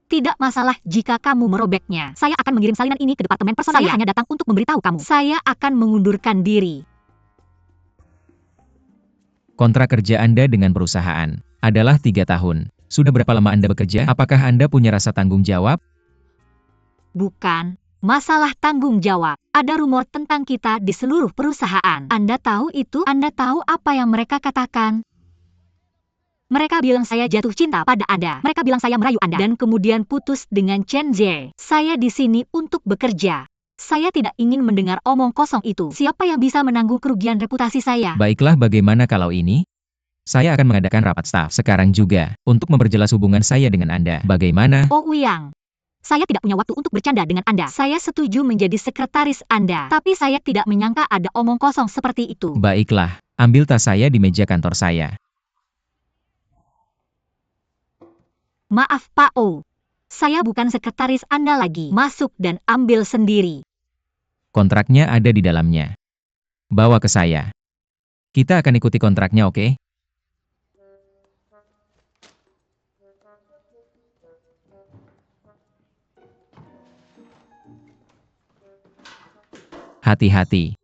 Tidak masalah jika kamu merobeknya. Saya akan mengirim salinan ini ke departemen personal. Saya hanya datang untuk memberitahu kamu. Saya akan mengundurkan diri. Kontrak kerja Anda dengan perusahaan adalah 3 tahun. Sudah berapa lama Anda bekerja? Apakah Anda punya rasa tanggung jawab? Bukan masalah tanggung jawab. Ada rumor tentang kita di seluruh perusahaan. Anda tahu itu? Anda tahu apa yang mereka katakan? Mereka bilang saya jatuh cinta pada Anda. Mereka bilang saya merayu Anda. Dan kemudian putus dengan Chen Zhe. Saya di sini untuk bekerja. Saya tidak ingin mendengar omong kosong itu. Siapa yang bisa menanggung kerugian reputasi saya? Baiklah, bagaimana kalau ini? Saya akan mengadakan rapat staf sekarang juga, untuk memperjelas hubungan saya dengan Anda. Bagaimana? Oh Ouyang, saya tidak punya waktu untuk bercanda dengan Anda. Saya setuju menjadi sekretaris Anda. Tapi saya tidak menyangka ada omong kosong seperti itu. Baiklah, ambil tas saya di meja kantor saya. Maaf Pak O. Saya bukan sekretaris Anda lagi. Masuk dan ambil sendiri. Kontraknya ada di dalamnya. Bawa ke saya. Kita akan ikuti kontraknya, oke? Hati-hati.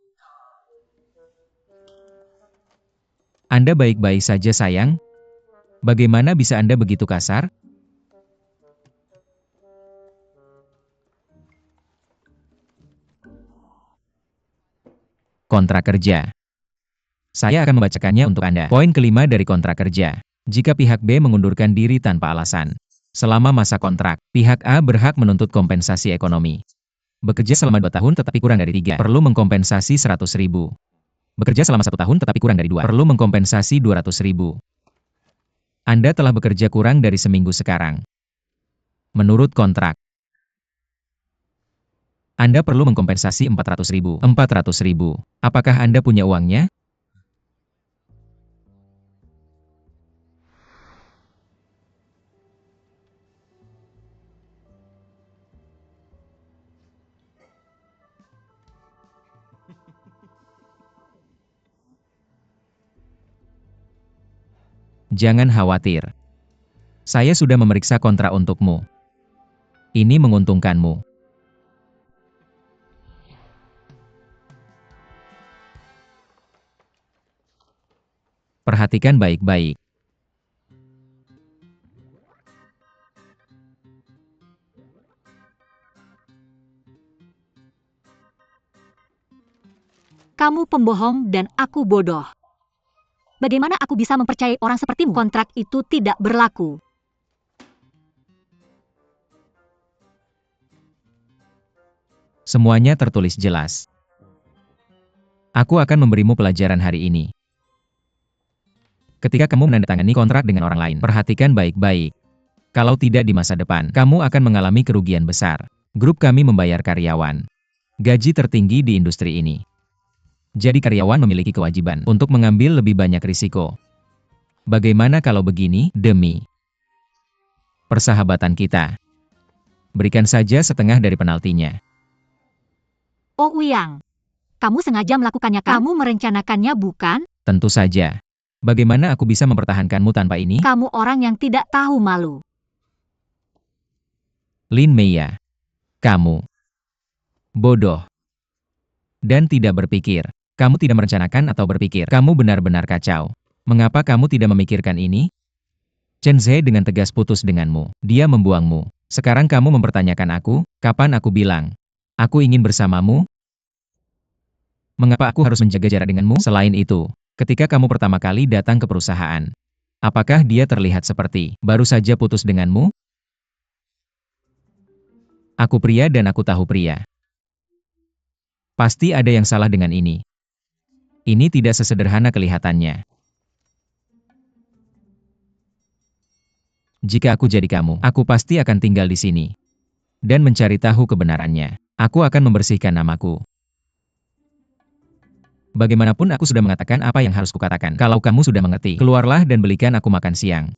Anda baik-baik saja, sayang? Bagaimana bisa Anda begitu kasar? Kontrak kerja. Saya akan membacakannya untuk Anda. Poin kelima dari kontrak kerja. Jika pihak B mengundurkan diri tanpa alasan, selama masa kontrak, pihak A berhak menuntut kompensasi ekonomi. Bekerja selama 2 tahun tetapi kurang dari 3, perlu mengkompensasi 100.000. Bekerja selama 1 tahun tetapi kurang dari 2, perlu mengkompensasi 200.000. Anda telah bekerja kurang dari seminggu sekarang. Menurut kontrak, Anda perlu mengkompensasi 400.000. 400.000. Apakah Anda punya uangnya? Jangan khawatir. Saya sudah memeriksa kontrak untukmu. Ini menguntungkanmu. Perhatikan baik-baik. Kamu pembohong dan aku bodoh. Bagaimana aku bisa mempercayai orang sepertimu? Kontrak itu tidak berlaku. Semuanya tertulis jelas. Aku akan memberimu pelajaran hari ini. Ketika kamu menandatangani kontrak dengan orang lain, perhatikan baik-baik. Kalau tidak di masa depan, kamu akan mengalami kerugian besar. Grup kami membayar karyawan gaji tertinggi di industri ini. Jadi karyawan memiliki kewajiban untuk mengambil lebih banyak risiko. Bagaimana kalau begini, demi persahabatan kita? Berikan saja setengah dari penaltinya. Oh Uyang, kamu sengaja melakukannya kan? Kamu merencanakannya bukan? Tentu saja. Bagaimana aku bisa mempertahankanmu tanpa ini? Kamu orang yang tidak tahu malu. Lin Meia, kamu bodoh dan tidak berpikir. Kamu tidak merencanakan atau berpikir. Kamu benar-benar kacau. Mengapa kamu tidak memikirkan ini? Chen Zhe dengan tegas putus denganmu. Dia membuangmu. Sekarang kamu mempertanyakan aku, kapan aku bilang aku ingin bersamamu? Mengapa aku harus menjaga jarak denganmu? Selain itu, ketika kamu pertama kali datang ke perusahaan, apakah dia terlihat seperti baru saja putus denganmu? Aku pria dan aku tahu pria. Pasti ada yang salah dengan ini. Ini tidak sesederhana kelihatannya. Jika aku jadi kamu, aku pasti akan tinggal di sini dan mencari tahu kebenarannya. Aku akan membersihkan namaku. Bagaimanapun aku sudah mengatakan apa yang harus kukatakan. Kalau kamu sudah mengerti, keluarlah dan belikan aku makan siang.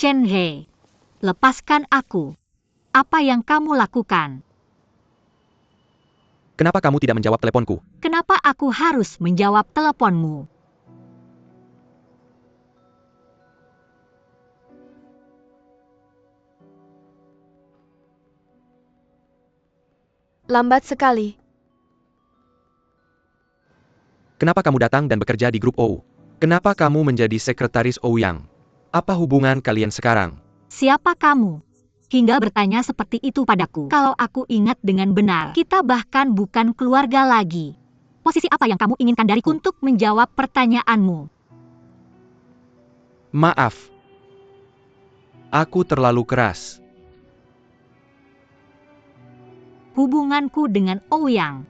Chen He, lepaskan aku. Apa yang kamu lakukan? Kenapa kamu tidak menjawab teleponku? Kenapa aku harus menjawab teleponmu? Lambat sekali. Kenapa kamu datang dan bekerja di grup OU? Kenapa kamu menjadi sekretaris Ouyang? Apa hubungan kalian sekarang? Siapa kamu? Hingga bertanya seperti itu padaku. Kalau aku ingat dengan benar, kita bahkan bukan keluarga lagi. Posisi apa yang kamu inginkan dariku untuk menjawab pertanyaanmu? Maaf. Aku terlalu keras. Hubunganku dengan Ouyang.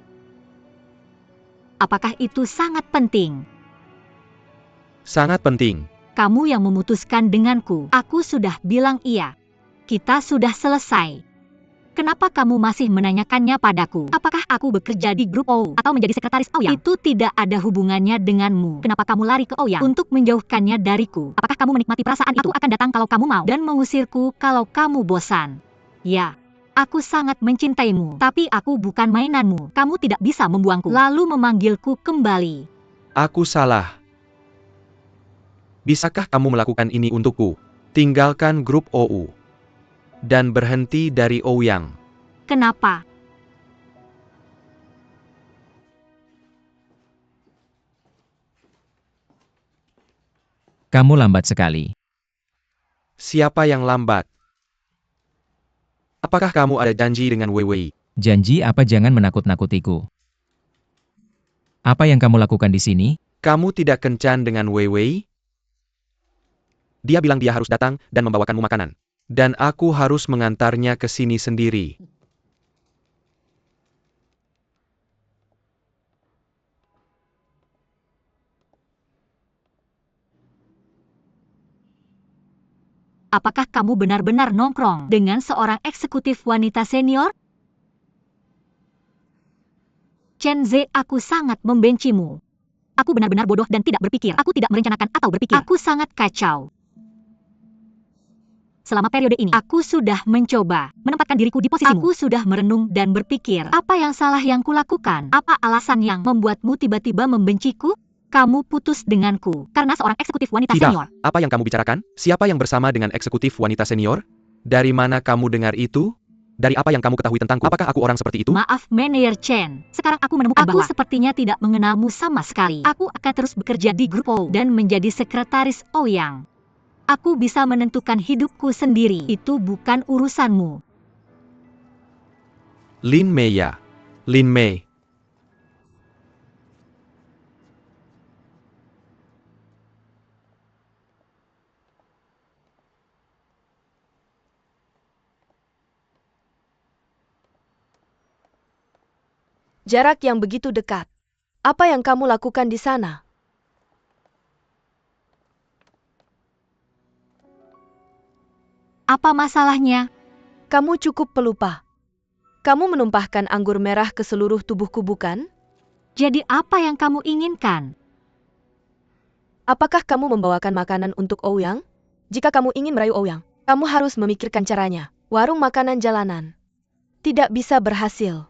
Apakah itu sangat penting? Sangat penting. Kamu yang memutuskan denganku. Aku sudah bilang iya. Kita sudah selesai. Kenapa kamu masih menanyakannya padaku? Apakah aku bekerja di grup OU atau menjadi sekretaris Ouyang? Itu tidak ada hubungannya denganmu. Kenapa kamu lari ke Ouyang untuk menjauhkannya dariku? Apakah kamu menikmati perasaan itu akan datang kalau kamu mau dan mengusirku kalau kamu bosan? Ya, aku sangat mencintaimu, tapi aku bukan mainanmu. Kamu tidak bisa membuangku lalu memanggilku kembali. Aku salah. Bisakah kamu melakukan ini untukku? Tinggalkan grup OU. Dan berhenti dari Ouyang. Kenapa? Kamu lambat sekali. Siapa yang lambat? Apakah kamu ada janji dengan Wei? Janji apa? Jangan menakut-nakutiku. Apa yang kamu lakukan di sini? Kamu tidak kencan dengan Wei? Dia bilang dia harus datang dan membawakanmu makanan. Dan aku harus mengantarnya ke sini sendiri. Apakah kamu benar-benar nongkrong dengan seorang eksekutif wanita senior? Chen Ze, aku sangat membencimu. Aku benar-benar bodoh dan tidak berpikir. Aku tidak merencanakan atau berpikir. Aku sangat kacau. Selama periode ini, aku sudah mencoba menempatkan diriku di posisimu. Aku sudah merenung dan berpikir, apa yang salah yang kulakukan? Apa alasan yang membuatmu tiba-tiba membenciku? Kamu putus denganku karena seorang eksekutif wanita senior. Tidak. Apa yang kamu bicarakan? Siapa yang bersama dengan eksekutif wanita senior? Dari mana kamu dengar itu? Dari apa yang kamu ketahui tentangku? Apakah aku orang seperti itu? Maaf, Manager Chen. Sekarang aku menemukan bahwa aku sepertinya tidak mengenalmu sama sekali. Aku akan terus bekerja di grup O dan menjadi sekretaris Ouyang. Aku bisa menentukan hidupku sendiri. Itu bukan urusanmu. Lin Mei ya. Lin Mei. Jarak yang begitu dekat. Apa yang kamu lakukan di sana? Apa masalahnya? Kamu cukup pelupa. Kamu menumpahkan anggur merah ke seluruh tubuhku, bukan? Jadi apa yang kamu inginkan? Apakah kamu membawakan makanan untuk Ouyang? Jika kamu ingin merayu Ouyang, kamu harus memikirkan caranya. Warung makanan jalanan tidak bisa berhasil.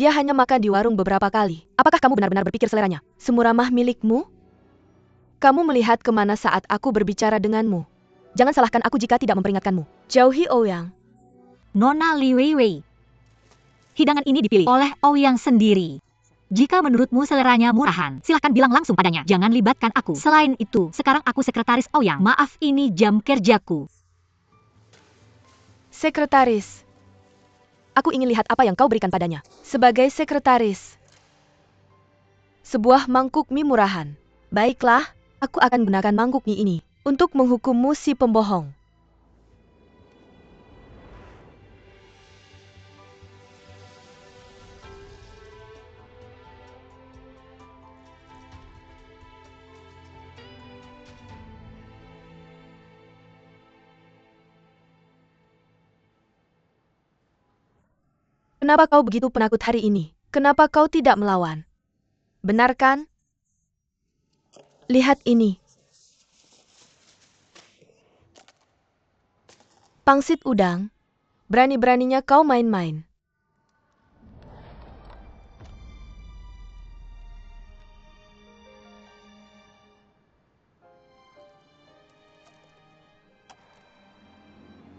Dia hanya makan di warung beberapa kali. Apakah kamu benar-benar berpikir seleranya semuramah milikmu? Kamu melihat kemana saat aku berbicara denganmu. Jangan salahkan aku jika tidak memperingatkanmu. Jauhi Ouyang. Nona Li Weiwei. Hidangan ini dipilih oleh Ouyang sendiri. Jika menurutmu seleranya murahan, silahkan bilang langsung padanya. Jangan libatkan aku. Selain itu, sekarang aku sekretaris Ouyang. Maaf, ini jam kerjaku. Sekretaris. Aku ingin lihat apa yang kau berikan padanya. Sebagai sekretaris. Sebuah mangkuk mie murahan. Baiklah, aku akan gunakan mangkuk mie ini untuk menghukummu si pembohong. Kenapa kau begitu penakut hari ini? Kenapa kau tidak melawan? Benar kan? Lihat ini. Pangsit udang. Berani-beraninya kau main-main.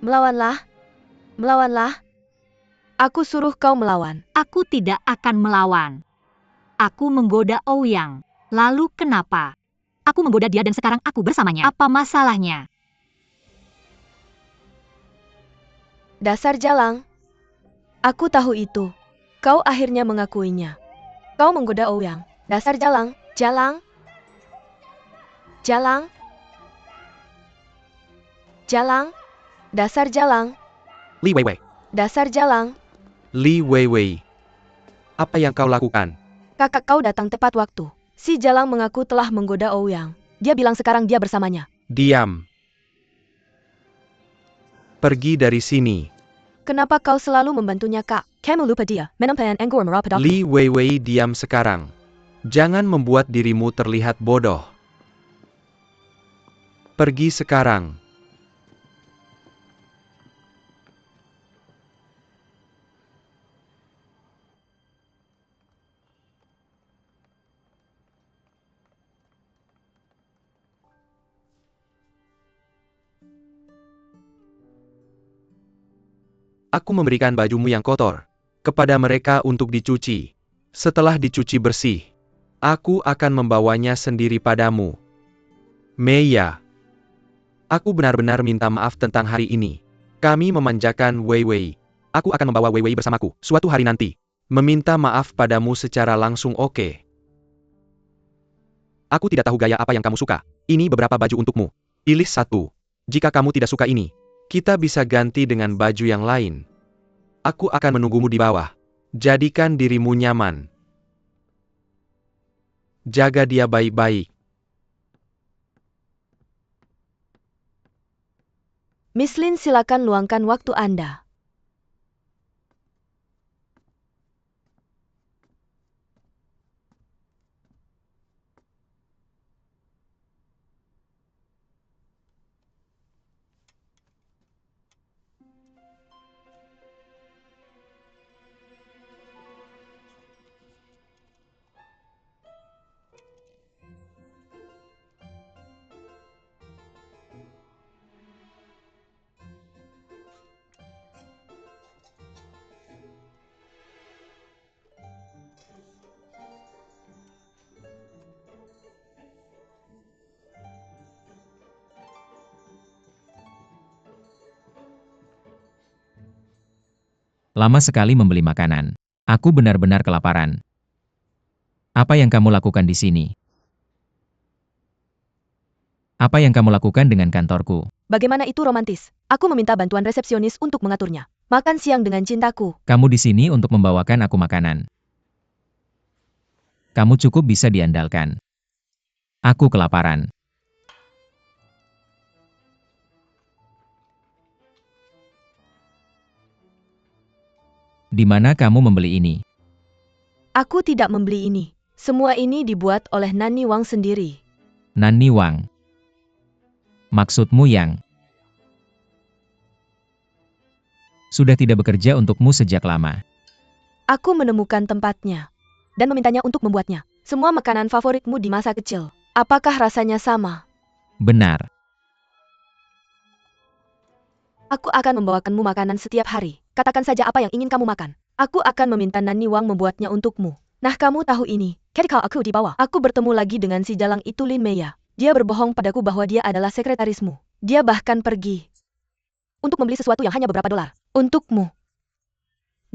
Melawanlah. Melawanlah. Aku suruh kau melawan. Aku tidak akan melawan. Aku menggoda Ouyang. Lalu kenapa? Aku menggoda dia dan sekarang aku bersamanya. Apa masalahnya? Dasar jalang. Aku tahu itu. Kau akhirnya mengakuinya. Kau menggoda Ouyang. Dasar jalang. Jalang. Jalang. Jalang. Dasar jalang. Li Weiwei. Dasar jalang. Li Weiwei. Apa yang kau lakukan? Kakak kau datang tepat waktu. Si jalang mengaku telah menggoda Ouyang. Dia bilang sekarang dia bersamanya. Diam. Pergi dari sini. Kenapa kau selalu membantunya, Kak? Kamu lupa dia. Menampayan anggur merapadak. Li Weiwei, diam sekarang. Jangan membuat dirimu terlihat bodoh. Pergi sekarang. Aku memberikan bajumu yang kotor kepada mereka untuk dicuci. Setelah dicuci bersih, aku akan membawanya sendiri padamu. Mei ya. Aku benar-benar minta maaf tentang hari ini. Kami memanjakan Weiwei. Aku akan membawa Weiwei bersamaku suatu hari nanti. Meminta maaf padamu secara langsung, oke? Aku tidak tahu gaya apa yang kamu suka. Ini beberapa baju untukmu. Pilih satu. Jika kamu tidak suka ini, kita bisa ganti dengan baju yang lain. Aku akan menunggumu di bawah. Jadikan dirimu nyaman. Jaga dia baik-baik. Miss Lin, silakan luangkan waktu Anda. Lama sekali membeli makanan. Aku benar-benar kelaparan. Apa yang kamu lakukan di sini? Apa yang kamu lakukan dengan kantorku? Bagaimana itu romantis? Aku meminta bantuan resepsionis untuk mengaturnya. Makan siang dengan cintaku. Kamu di sini untuk membawakan aku makanan. Kamu cukup bisa diandalkan. Aku kelaparan. Di mana kamu membeli ini? Aku tidak membeli ini. Semua ini dibuat oleh Nani Wang sendiri. Nani Wang. Maksudmu yang sudah tidak bekerja untukmu sejak lama. Aku menemukan tempatnya dan memintanya untuk membuatnya. Semua makanan favoritmu di masa kecil. Apakah rasanya sama? Benar. Aku akan membawakanmu makanan setiap hari. Katakan saja apa yang ingin kamu makan. Aku akan meminta Nani Wang membuatnya untukmu. Nah, kamu tahu ini. Ketika aku di bawah, aku bertemu lagi dengan si jalang itu, Lin Meya. Dia berbohong padaku bahwa dia adalah sekretarismu. Dia bahkan pergi untuk membeli sesuatu yang hanya beberapa dolar untukmu.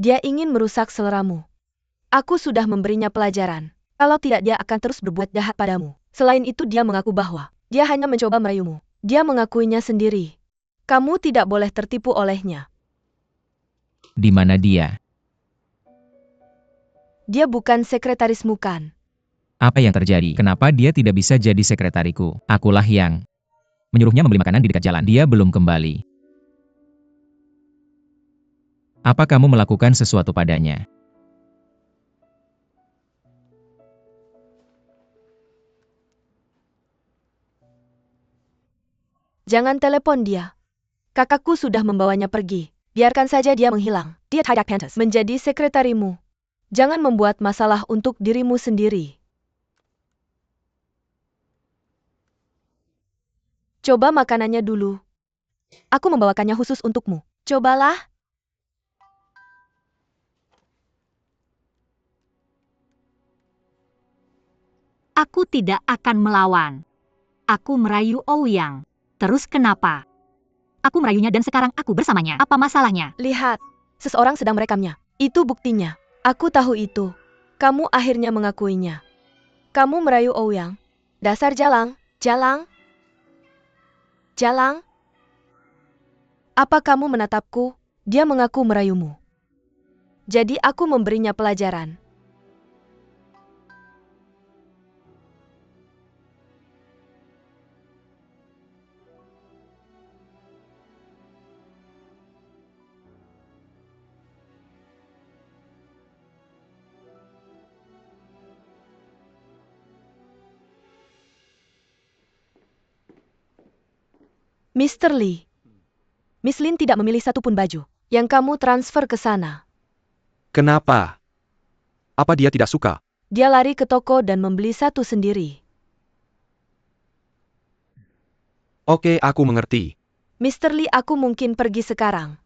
Dia ingin merusak seleramu. Aku sudah memberinya pelajaran. Kalau tidak, dia akan terus berbuat jahat padamu. Selain itu, dia mengaku bahwa dia hanya mencoba merayumu. Dia mengakuinya sendiri. Kamu tidak boleh tertipu olehnya. Di mana dia? Dia bukan sekretarismu, kan? Apa yang terjadi? Kenapa dia tidak bisa jadi sekretariku? Akulah yang menyuruhnya membeli makanan di dekat jalan. Dia belum kembali. Apa kamu melakukan sesuatu padanya? Jangan telepon dia. Kakakku sudah membawanya pergi. Biarkan saja dia menghilang. Dia tidak pantas menjadi sekretarimu. Jangan membuat masalah untuk dirimu sendiri. Coba makanannya dulu. Aku membawakannya khusus untukmu. Cobalah. Aku tidak akan melawan. Aku merayu Ouyang. Terus kenapa? Aku merayunya dan sekarang aku bersamanya. Apa masalahnya? Lihat, seseorang sedang merekamnya. Itu buktinya. Aku tahu itu. Kamu akhirnya mengakuinya. Kamu merayu Ouyang. Dasar jalang. Jalang. Jalang. Apa kamu menatapku? Dia mengaku merayumu. Jadi aku memberinya pelajaran. Mr. Lee, Miss Lin tidak memilih satupun baju yang kamu transfer ke sana. Kenapa? Apa dia tidak suka? Dia lari ke toko dan membeli satu sendiri. Oke, aku mengerti. Mr. Lee, aku mungkin pergi sekarang.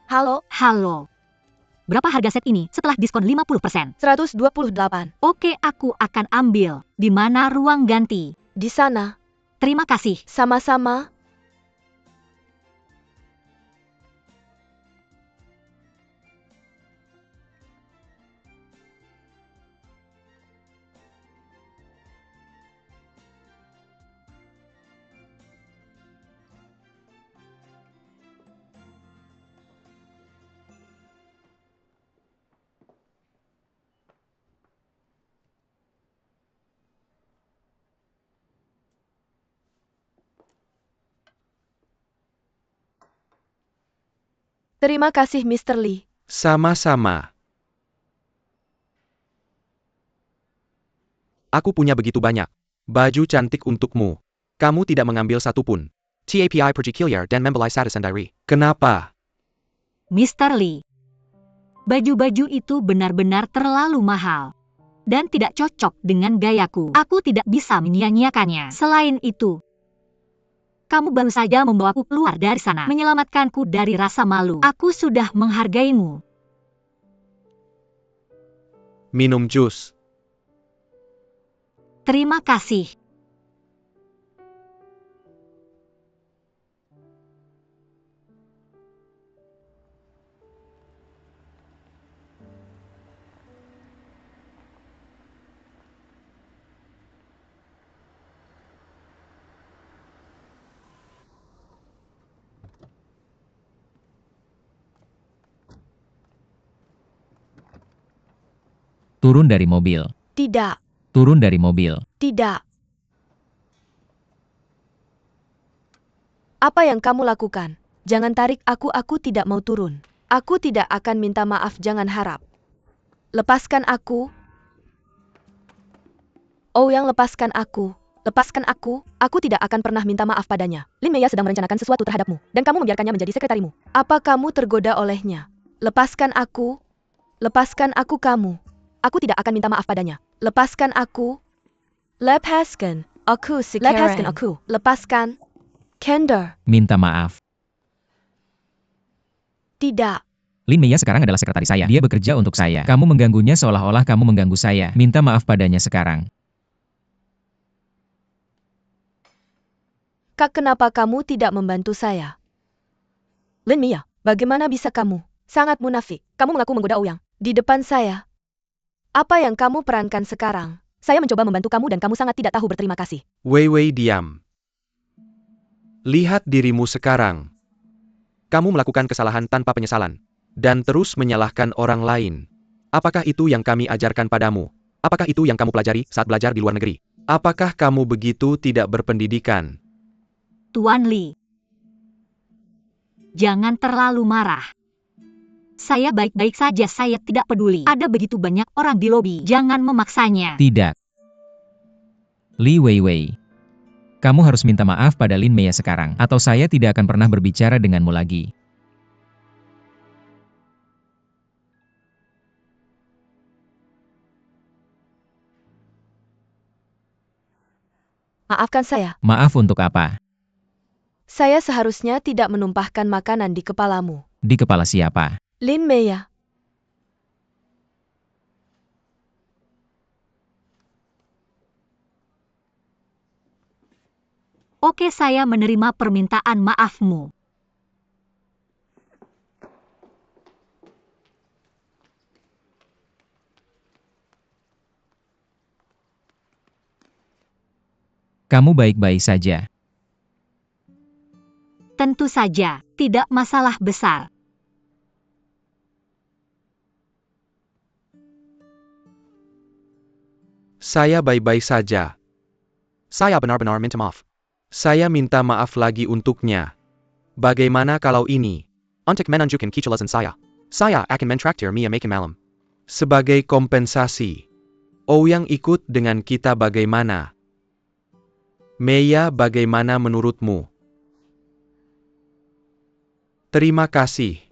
Halo, Halo. Berapa harga set ini setelah diskon 50%? 128. Oke, aku akan ambil. Di mana ruang ganti? Di sana. Terima kasih. Sama-sama. Terima kasih, Mr. Lee. Sama-sama. Aku punya begitu banyak baju cantik untukmu. Kamu tidak mengambil satu pun. TAPI particular dan membeli satu sendiri. Kenapa? Mr. Lee. Baju-baju itu benar-benar terlalu mahal. Dan tidak cocok dengan gayaku. Aku tidak bisa menyia-nyiakannya. Selain itu, kamu baru saja membawaku keluar dari sana. Menyelamatkanku dari rasa malu. Aku sudah menghargaimu. Minum jus. Terima kasih. Turun dari mobil. Tidak, Turun dari mobil. tidak. Apa yang kamu lakukan? Jangan tarik aku tidak mau turun. Aku tidak akan minta maaf, jangan harap. Lepaskan aku. Ouyang, lepaskan aku. Lepaskan aku tidak akan pernah minta maaf padanya. Lin Mei sedang merencanakan sesuatu terhadapmu, dan kamu membiarkannya menjadi sekretarimu. Apa kamu tergoda olehnya? Lepaskan aku. Lepaskan aku kamu. Aku tidak akan minta maaf padanya. Lepaskan aku. Lepaskan aku sekarang. Lepaskan aku. Lepaskan. Kender. Minta maaf. Tidak. Lin Mei sekarang adalah sekretaris saya. Dia bekerja untuk saya. Kamu mengganggunya seolah-olah kamu mengganggu saya. Minta maaf padanya sekarang. Kak, kenapa kamu tidak membantu saya? Lin Mei, bagaimana bisa kamu? Sangat munafik. Kamu mengaku menggoda Ouyang di depan saya. Apa yang kamu perankan sekarang? Saya mencoba membantu kamu dan kamu sangat tidak tahu berterima kasih. Wei Wei, diam. Lihat dirimu sekarang. Kamu melakukan kesalahan tanpa penyesalan. Dan terus menyalahkan orang lain. Apakah itu yang kami ajarkan padamu? Apakah itu yang kamu pelajari saat belajar di luar negeri? Apakah kamu begitu tidak berpendidikan? Tuan Lee. Jangan terlalu marah. Saya baik-baik saja, saya tidak peduli. Ada begitu banyak orang di lobi, jangan memaksanya. Tidak. Li Weiwei. Kamu harus minta maaf pada Lin Mei sekarang, atau saya tidak akan pernah berbicara denganmu lagi. Maafkan saya. Maaf untuk apa? Saya seharusnya tidak menumpahkan makanan di kepalamu. Di kepala siapa? Lin Mei. Oke, saya menerima permintaan maafmu. Kamu baik-baik saja. Tentu saja, tidak masalah besar. Saya baik-baik saja. Saya benar-benar minta maaf. Saya minta maaf lagi untuknya. Bagaimana kalau ini? Untuk menunjukkan kejelasan saya. Saya akan mentraktir Mia makan malam. Sebagai kompensasi. Ouyang ikut dengan kita bagaimana? Meia, bagaimana menurutmu? Terima kasih.